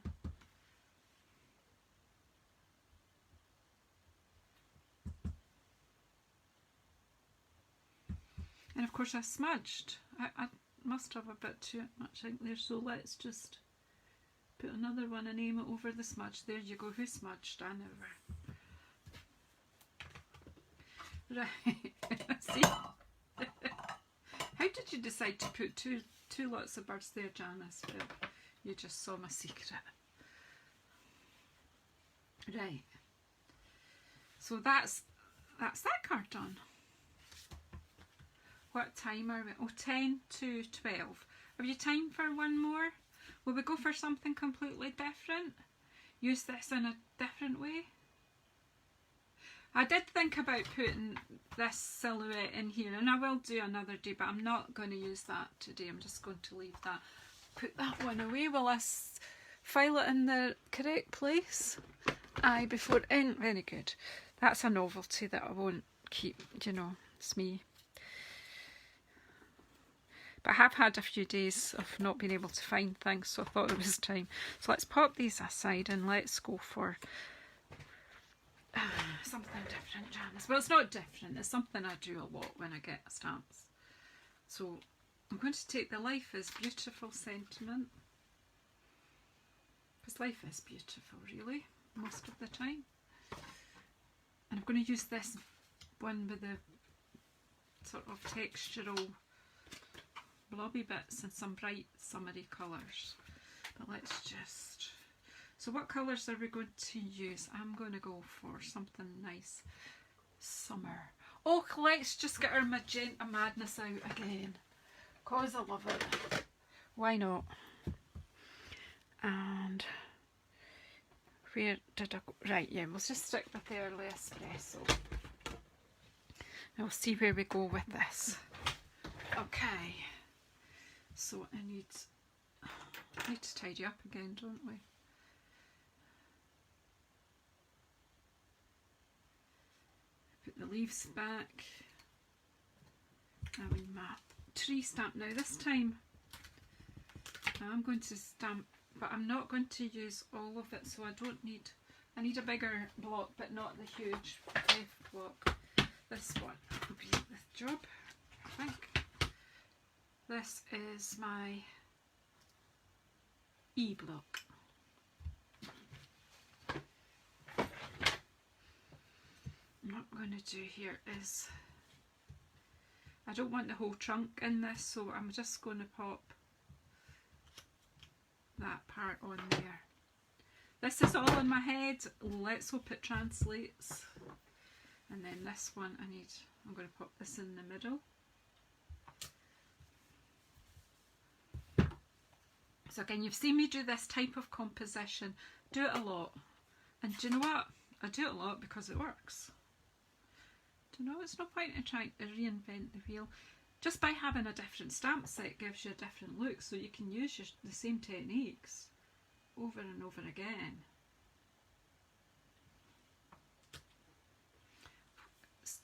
And of course I smudged. I must have a bit too much ink there, so let's just put another one and aim it over the smudge. There you go. Who smudged? I never. Right. See? How did you decide to put two lots of birds there, Janice? Well, you just saw my secret. Right. So that's that card done. What time are we? Oh, 10 to 12. Have you time for one more? Will we go for something completely different? Use this in a different way? I did think about putting this silhouette in here, and I will do another day, but I'm not going to use that today. I'm just going to leave that. Put that one away while I file it in the correct place. Aye, before in. Very good. That's a novelty that I won't keep, you know, it's me. But I have had a few days of not being able to find things, so I thought it was time. So let's pop these aside and let's go for something different, Janice. Well, it's not different, it's something I do a lot when I get stamps. So I'm going to take the Life is Beautiful sentiment, because life is beautiful, really, most of the time. And I'm going to use this one with the sort of textural blobby bits and some bright summery colours. But let's just... So what colours are we going to use? I'm going to go for something nice. Summer. Oh, let's just get our magenta madness out again, because I love it. Why not? And where did I go? Right, yeah, we'll just stick with the early espresso. And we'll see where we go with this. Okay. So I need to tidy up again, don't we? Put the leaves back. I mean my tree stamp now. This time I'm going to stamp, but I'm not going to use all of it, so I don't need, I need a bigger block, but not the huge F block. This one will be the job, I think. This is my E block. What I'm going to do here is, I don't want the whole trunk in this, so I'm just going to pop that part on there. This is all in my head. Let's hope it translates. And then this one I'm going to pop this in the middle. So again, you've seen me do this type of composition, do it a lot. And do you know what? I do it a lot because it works. Do you know, it's no point in trying to reinvent the wheel. Just by having a different stamp set gives you a different look, so you can use the same techniques over and over again.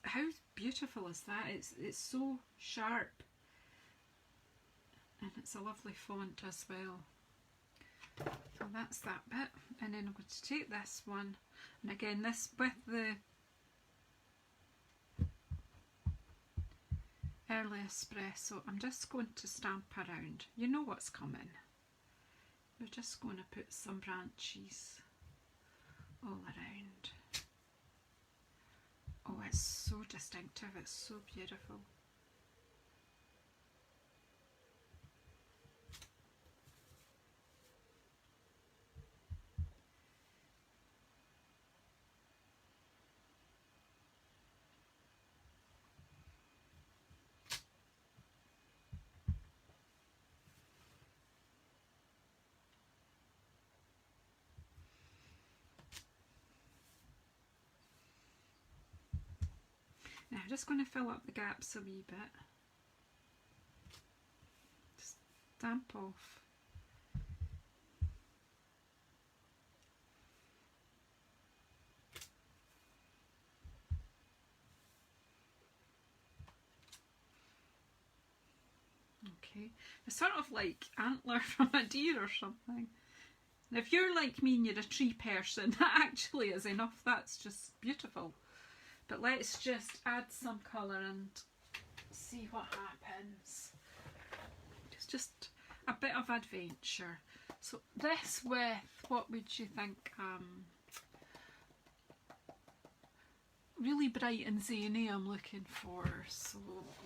How beautiful is that? It's so sharp. And it's a lovely font as well. So that's that bit. And then I'm going to take this one. And again, this with the early espresso, I'm just going to stamp around. You know what's coming. We're just going to put some branches all around. Oh, it's so distinctive. It's so beautiful. Now I'm just going to fill up the gaps a wee bit. Stamp off. Okay, it's sort of like antler from a deer or something. Now if you're like me and you're a tree person, that actually is enough. That's just beautiful. But let's just add some colour and see what happens. It's just a bit of adventure. So this with, what would you think, really bright and zany I'm looking for. So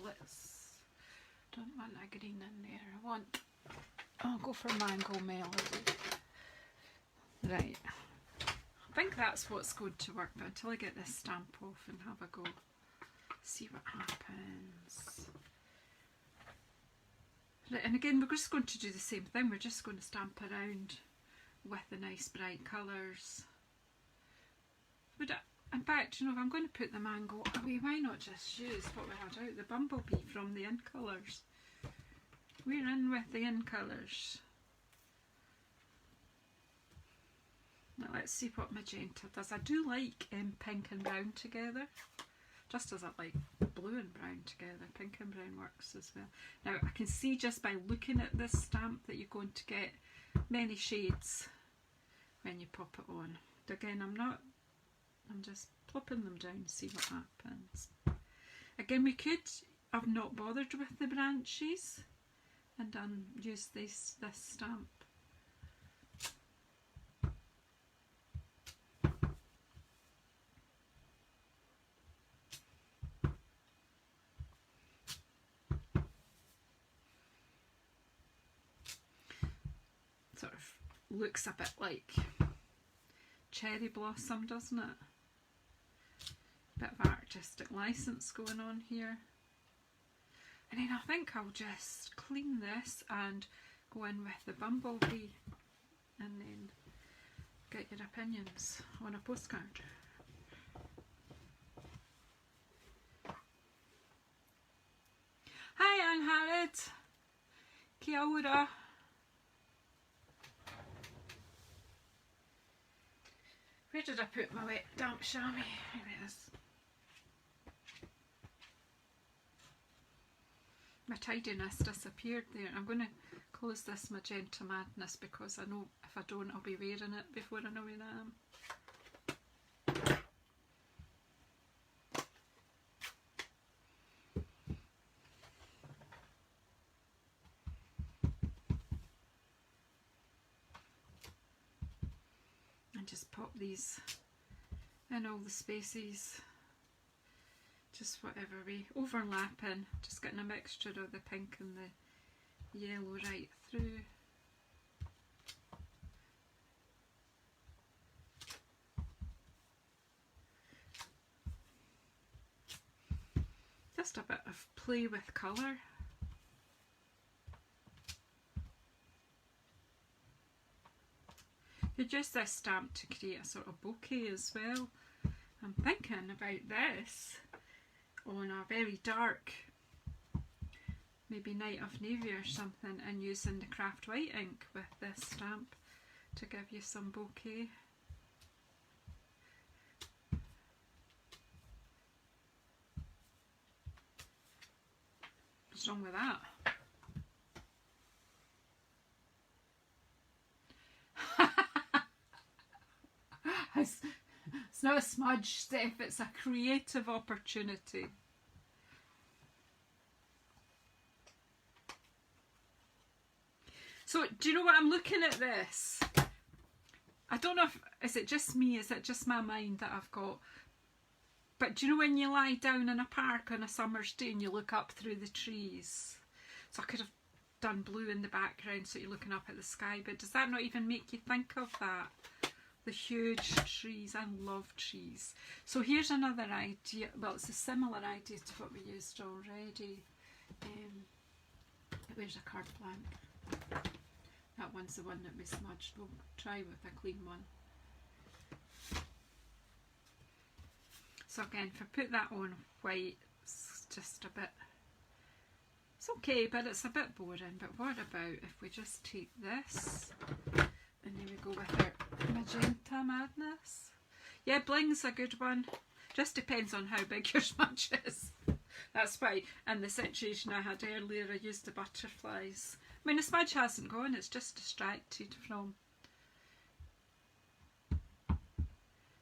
let's, don't want a green in there. I want, I'll go for Mango Melody. Right. I think that's what's going to work, but until I get this stamp off and have a go, see what happens. Right, and again we're just going to do the same thing, we're just going to stamp around with the nice bright colours. Would I, in fact, you know, if I'm going to put the mango away, why not just use what we had out, the bumblebee from the in colours. We're in with the in colours. Now let's see what magenta does. I do like pink and brown together, just as I like blue and brown together. Pink and brown works as well. Now I can see just by looking at this stamp that you're going to get many shades when you pop it on. Again, I'm just plopping them down to see what happens. Again, we could have not bothered with the branches and use this stamp. Sort of looks a bit like cherry blossom, doesn't it? Bit of artistic license going on here. And then I think I'll just clean this and go in with the bumblebee and then get your opinions on a postcard. Hi Anne Harrod, kia ora. Where did I put my wet damp chamois? Here it is. My tidiness disappeared there. I'm going to close this Magenta Madness because I know if I don't I'll be wearing it before I know where I am. And just pop these in all the spaces, just whatever way, overlapping, just getting a mixture of the pink and the yellow right through. Just a bit of play with colour. You use this stamp to create a sort of bouquet as well. I'm thinking about this on a very dark, maybe Night of Navy or something, and using the craft white ink with this stamp to give you some bouquet. What's wrong with that? It's not a smudge, Steph, it's a creative opportunity. So, do you know what, I'm looking at this? I don't know if, is it just me, is it just my mind that I've got? But do you know when you lie down in a park on a summer's day and you look up through the trees? So I could have done blue in the background so you're looking up at the sky, but does that not even make you think of that? The huge trees, I love trees. So here's another idea, well it's a similar idea to what we used already. Where's a card blank? That one's the one that we smudged. We'll try with a clean one. So again, if I put that on white, it's just a bit, it's okay, but it's a bit boring. But what about if we just take this and then we go with our Magenta Madness? Yeah, bling's a good one. Just depends on how big your smudge is. That's why in the situation I had earlier I used the butterflies. I mean the smudge hasn't gone, it's just distracted from.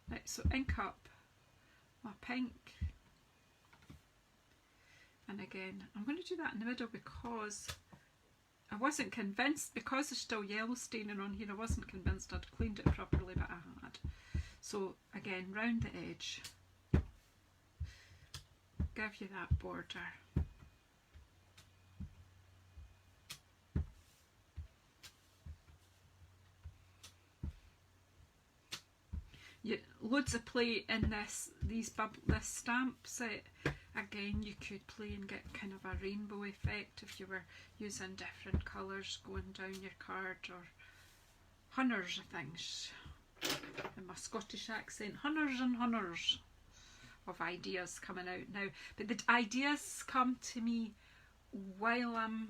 Right, so ink up my pink And again, I'm going to do that in the middle because I wasn't convinced, because there's still yellow staining on here, I wasn't convinced I'd cleaned it properly, but I had. So again, round the edge, give you that border. Loads of play in this stamp set. Again, you could play and get kind of a rainbow effect if you were using different colours going down your card, or hunters of things. In my Scottish accent, hunters and hunters of ideas coming out now. But the ideas come to me while I'm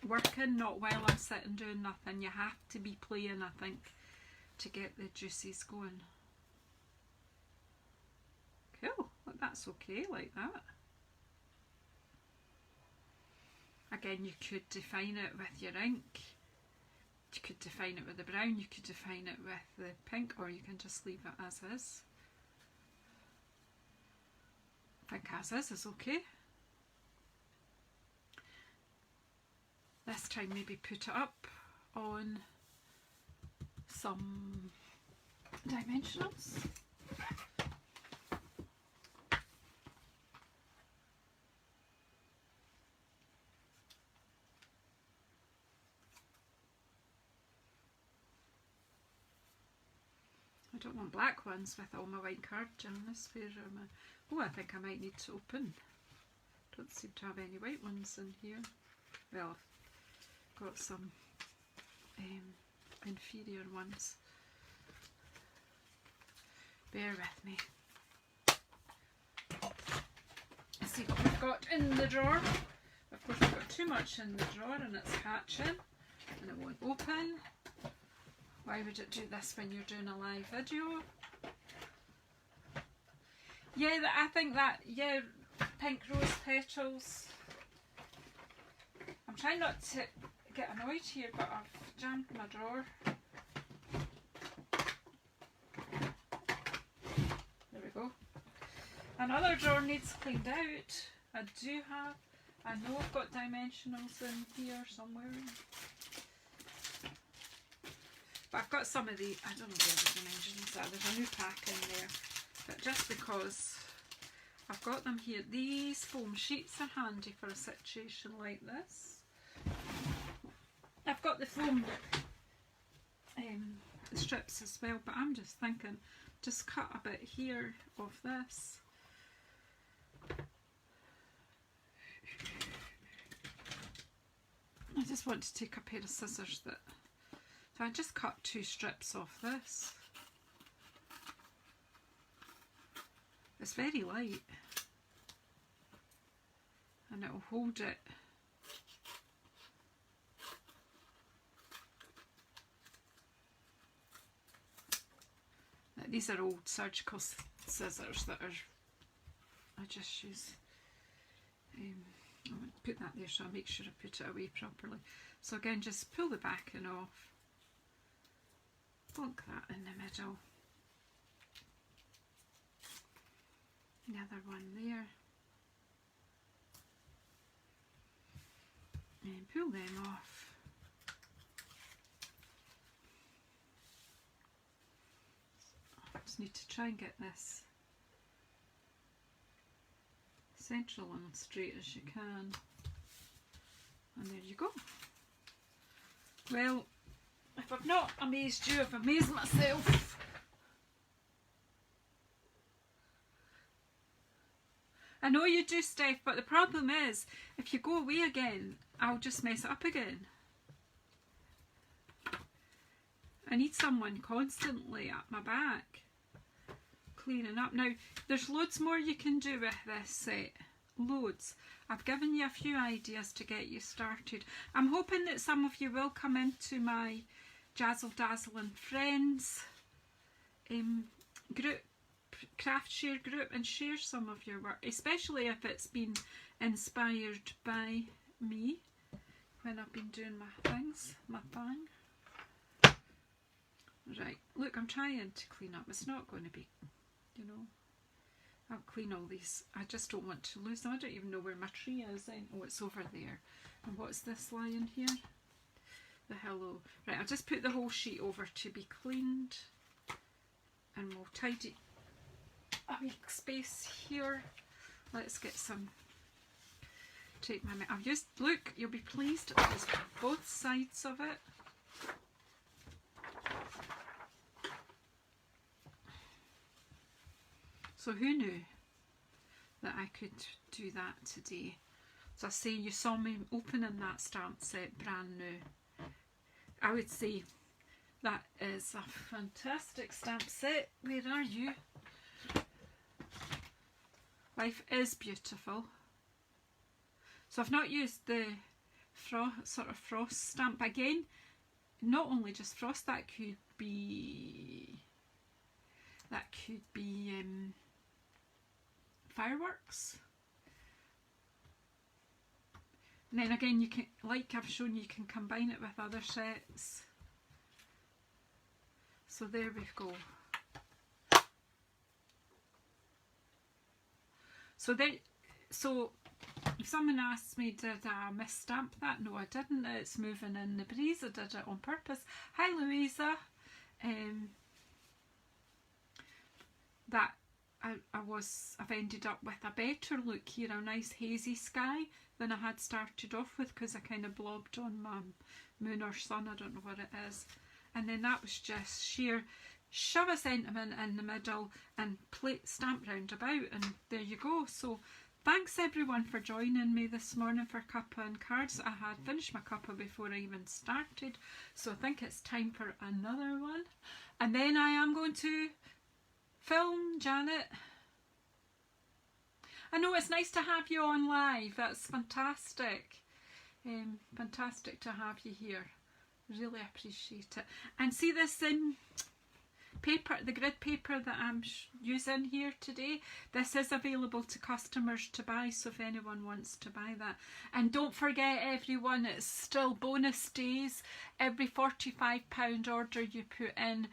working, not while I'm sitting doing nothing. You have to be playing, I think, to get the juices going. Cool, well, that's okay like that. Again, you could define it with your ink, you could define it with the brown, you could define it with the pink, or you can just leave it as is. I think as is okay. This time maybe put it up on some dimensionals. I don't want black ones with all my white card, Janice. Where are my... Oh, I think I might need to open. Don't seem to have any white ones in here. Well, I've got some inferior ones. Bear with me. Let's see what we've got in the drawer. Of course, we've got too much in the drawer and it's catching and it won't open. Why would it do this when you're doing a live video? Yeah, I think that, yeah, pink rose petals. I'm trying not to get annoyed here, but I've jammed my drawer. There we go. Another drawer needs cleaned out. I know I've got dimensionals in here somewhere. But I've got some of the, I don't know where the dimensions are, there's a new pack in there. But just because I've got them here, these foam sheets are handy for a situation like this. I've got the foam strips as well, but I'm just thinking, just cut a bit here of this. I just want to take a pair of scissors that, so I just cut 2 strips off this. It's very light and it will hold it. These are old surgical scissors that I just use. I want to put that there so I make sure I put it away properly. So again, just pull the backing off. Plonk that in the middle. Another one there. And pull them off. I just need to try and get this central and straight as you can. And there you go. Well, if I've not amazed you, I've amazed myself. I know you do, Steph, but the problem is, if you go away again, I'll just mess it up again. I need someone constantly at my back, cleaning up. Now, there's loads more you can do with this set. Loads. I've given you a few ideas to get you started. I'm hoping that some of you will come into my Jazzle Dazzle and Friends group, craft share group, and share some of your work, especially if it's been inspired by me when I've been doing my things, my thing. Right, look, I'm trying to clean up. It's not going to be, you know, I'll clean all these. I just don't want to lose them. I don't even know where my tree is. Oh, it's over there. And what's this lying here? The hello. Right, I'll just put the whole sheet over to be cleaned. And we'll tidy a wee space here. Let's get some. Take my. I've used. Look, you'll be pleased. There's both sides of it. So who knew that I could do that today? So I say you saw me opening that stamp set brand new. I would say that is a fantastic stamp set. Where are you? Life is beautiful. So I've not used the sort of frost stamp again. Not only just frost, that could be fireworks. And then again, you can, like I've shown you, can combine it with other sets. So there we go. So if someone asks me, did I misstamp that? No, I didn't. It's moving in the breeze. I did it on purpose. Hi, Louisa. That I've ended up with a better look here, a nice hazy sky than I had started off with, because I kind of blobbed on my moon or sun, I don't know what it is. And then that was just sheer shove a sentiment in the middle and stamp round about, and there you go. So thanks everyone for joining me this morning for Cuppa and Cards. I had finished my cuppa before I even started, so I think it's time for another one. And then I am going to film Janet. I know it's nice to have you on live. That's fantastic. Fantastic to have you here. Really appreciate it. And see this paper, the grid paper that I'm using here today, this is available to customers to buy, so if anyone wants to buy that. And don't forget everyone, it's still bonus days. Every £45 order you put in,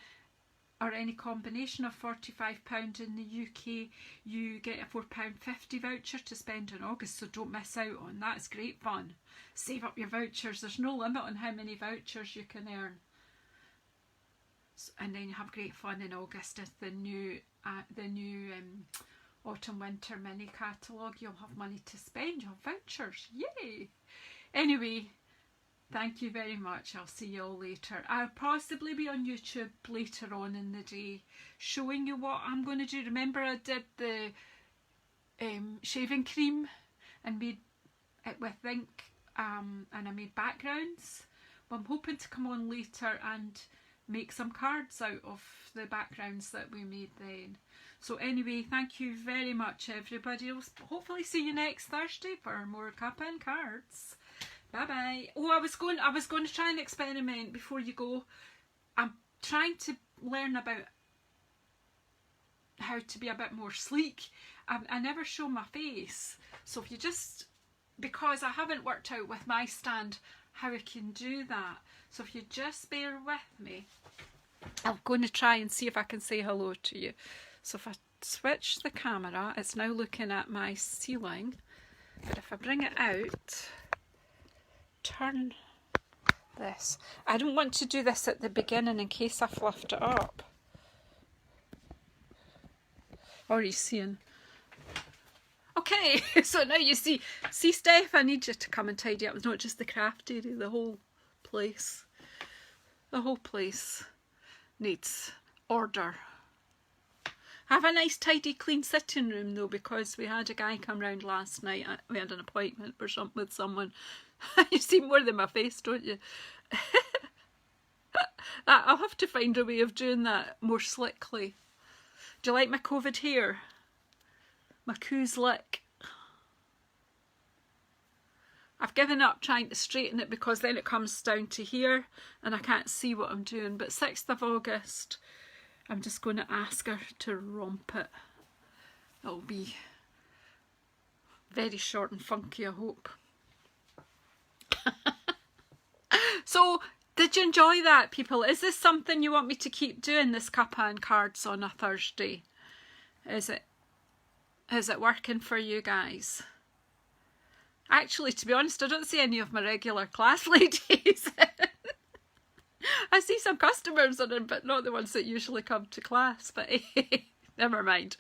or any combination of £45 in the UK, you get a £4.50 voucher to spend in August, so don't miss out on that. It's great fun. Save up your vouchers. There's no limit on how many vouchers you can earn. And then you have great fun in August at the new autumn winter mini catalogue. You'll have money to spend. You'll have vouchers. Yay! Anyway, thank you very much. I'll see you all later. I'll possibly be on YouTube later on in the day showing you what I'm going to do. Remember I did the shaving cream and made it with ink, and I made backgrounds. Well, I'm hoping to come on later and make some cards out of the backgrounds that we made then. So anyway, thank you very much everybody. I'll hopefully see you next Thursday for more Cuppa and Cards. Bye bye. Oh, I was going to try and experiment before you go. I'm trying to learn about how to be a bit more sleek. I never show my face, so if you just, because I haven't worked out with my stand how I can do that, so if you just bear with me, I'm going to try and see if I can say hello to you. So if I switch the camera, it's now looking at my ceiling, but if I bring it out, turn this. I don't want to do this at the beginning in case I fluffed it up. Or are you seeing? Okay, so now you see Steph, I need you to come and tidy up. It's not just the craft area, the whole place. The whole place needs order. Have a nice tidy clean sitting room though, because we had a guy come round last night. We had an appointment with someone. You see more than my face, don't you? I'll have to find a way of doing that more slickly. Do you like my COVID hair? My coos lick. I've given up trying to straighten it because then it comes down to here and I can't see what I'm doing. But 6th of August, I'm just going to ask her to romp it. It'll be very short and funky, I hope. So, did you enjoy that, people? Is this something you want me to keep doing, this Cuppa and Cards on a Thursday? Is it? Is it working for you guys? Actually, to be honest, I don't see any of my regular class ladies. I see some customers on it, but not the ones that usually come to class. But never mind.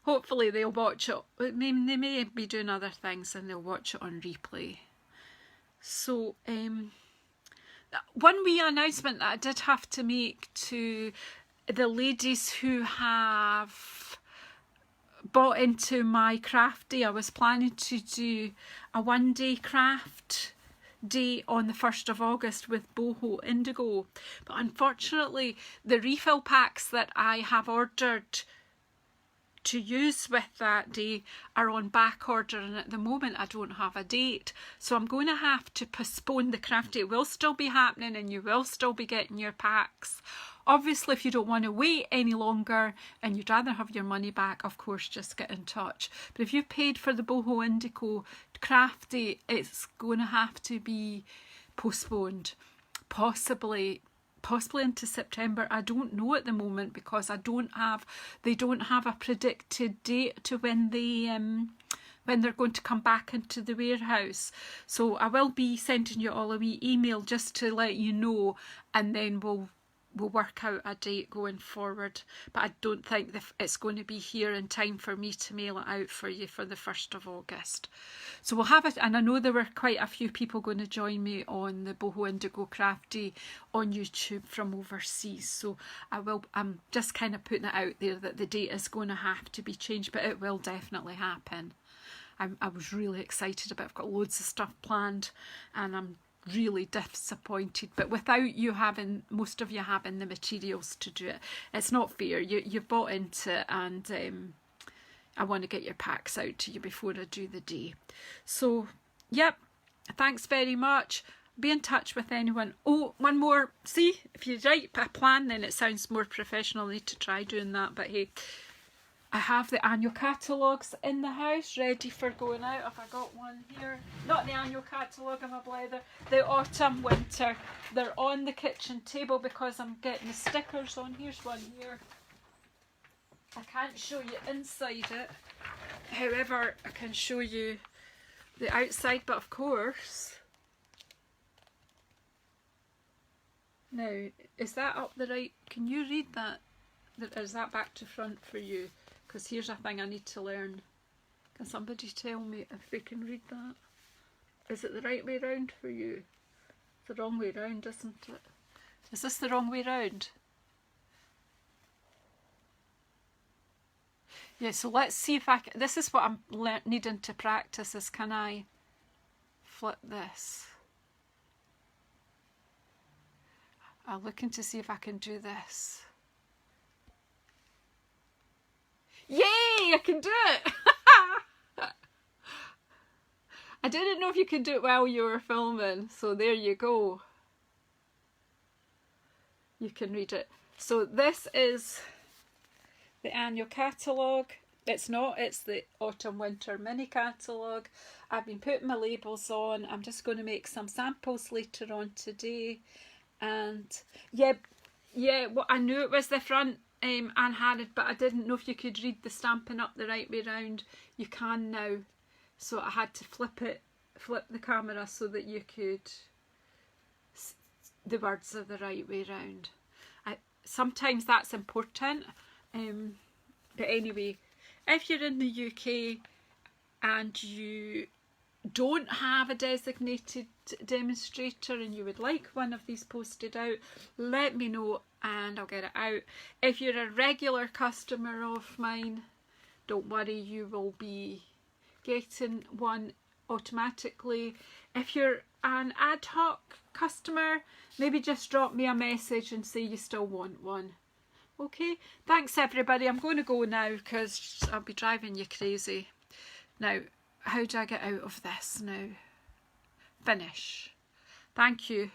Hopefully they'll watch it. They may be doing other things and they'll watch it on replay. So, one wee announcement that I did have to make to the ladies who have bought into my craft day. I was planning to do a one-day craft day on the 1st of August with Boho Indigo, but unfortunately the refill packs that I have ordered to use with that day are on back order, and at the moment I don't have a date, so I'm going to have to postpone the craft day. It will still be happening and you will still be getting your packs. Obviously, if you don't want to wait any longer and you'd rather have your money back, of course, just get in touch. But if you've paid for the Boho Indigo craft day, it's going to have to be postponed, possibly into September. I don't know at the moment because they don't have a predicted date to when they're going to come back into the warehouse. So I will be sending you all a wee email just to let you know, and then we'll work out a date going forward, but I don't think it's going to be here in time for me to mail it out for you for the 1st of August. So we'll have it, and I know there were quite a few people going to join me on the Boho Indigo Craft Day on YouTube from overseas, so I'm just kind of putting it out there that the date is going to have to be changed, but it will definitely happen. I was really excited about it. I've got loads of stuff planned and I'm really disappointed, but without you having, most of you having the materials to do it, it's not fair. You've bought into it, and I want to get your packs out to you before I do the day. So yep, thanks very much. Be in touch with anyone. Oh, one more, see, if you write a plan then it sounds more professional. I need to try doing that, but hey, I have the annual catalogues in the house ready for going out. Have I got one here? Not the annual catalogue, I'm a blather. The autumn winter. They're on the kitchen table because I'm getting the stickers on. Here's one here. I can't show you inside it. However, I can show you the outside, but of course. Now, is that up the right? Can you read that? Is that back to front for you? Because here's a thing I need to learn. Can somebody tell me if they can read that? Is it the right way round for you? It's the wrong way round, isn't it? Is this the wrong way round? Yeah, so let's see if I can. This is what I'm needing to practice, is can I flip this? I'm looking to see if I can do this. Yay! I can do it! I didn't know if you could do it while you were filming, so there you go. You can read it. So this is the annual catalogue. It's not, it's the autumn winter mini catalogue. I've been putting my labels on. I'm just going to make some samples later on today. And yeah, well, I knew it was the front Anne Harrod, but I didn't know if you could read the Stampin' Up the right way round. You can now, so I had to flip the camera so that you could, the words are the right way round. Sometimes that's important, but anyway, if you're in the UK and you don't have a designated demonstrator and you would like one of these posted out, let me know and I'll get it out. If you're a regular customer of mine, don't worry, you will be getting one automatically. If you're an ad hoc customer, maybe just drop me a message and say you still want one. Okay, thanks everybody. I'm going to go now because I'll be driving you crazy. Now, how do I get out of this now? Finish. Thank you.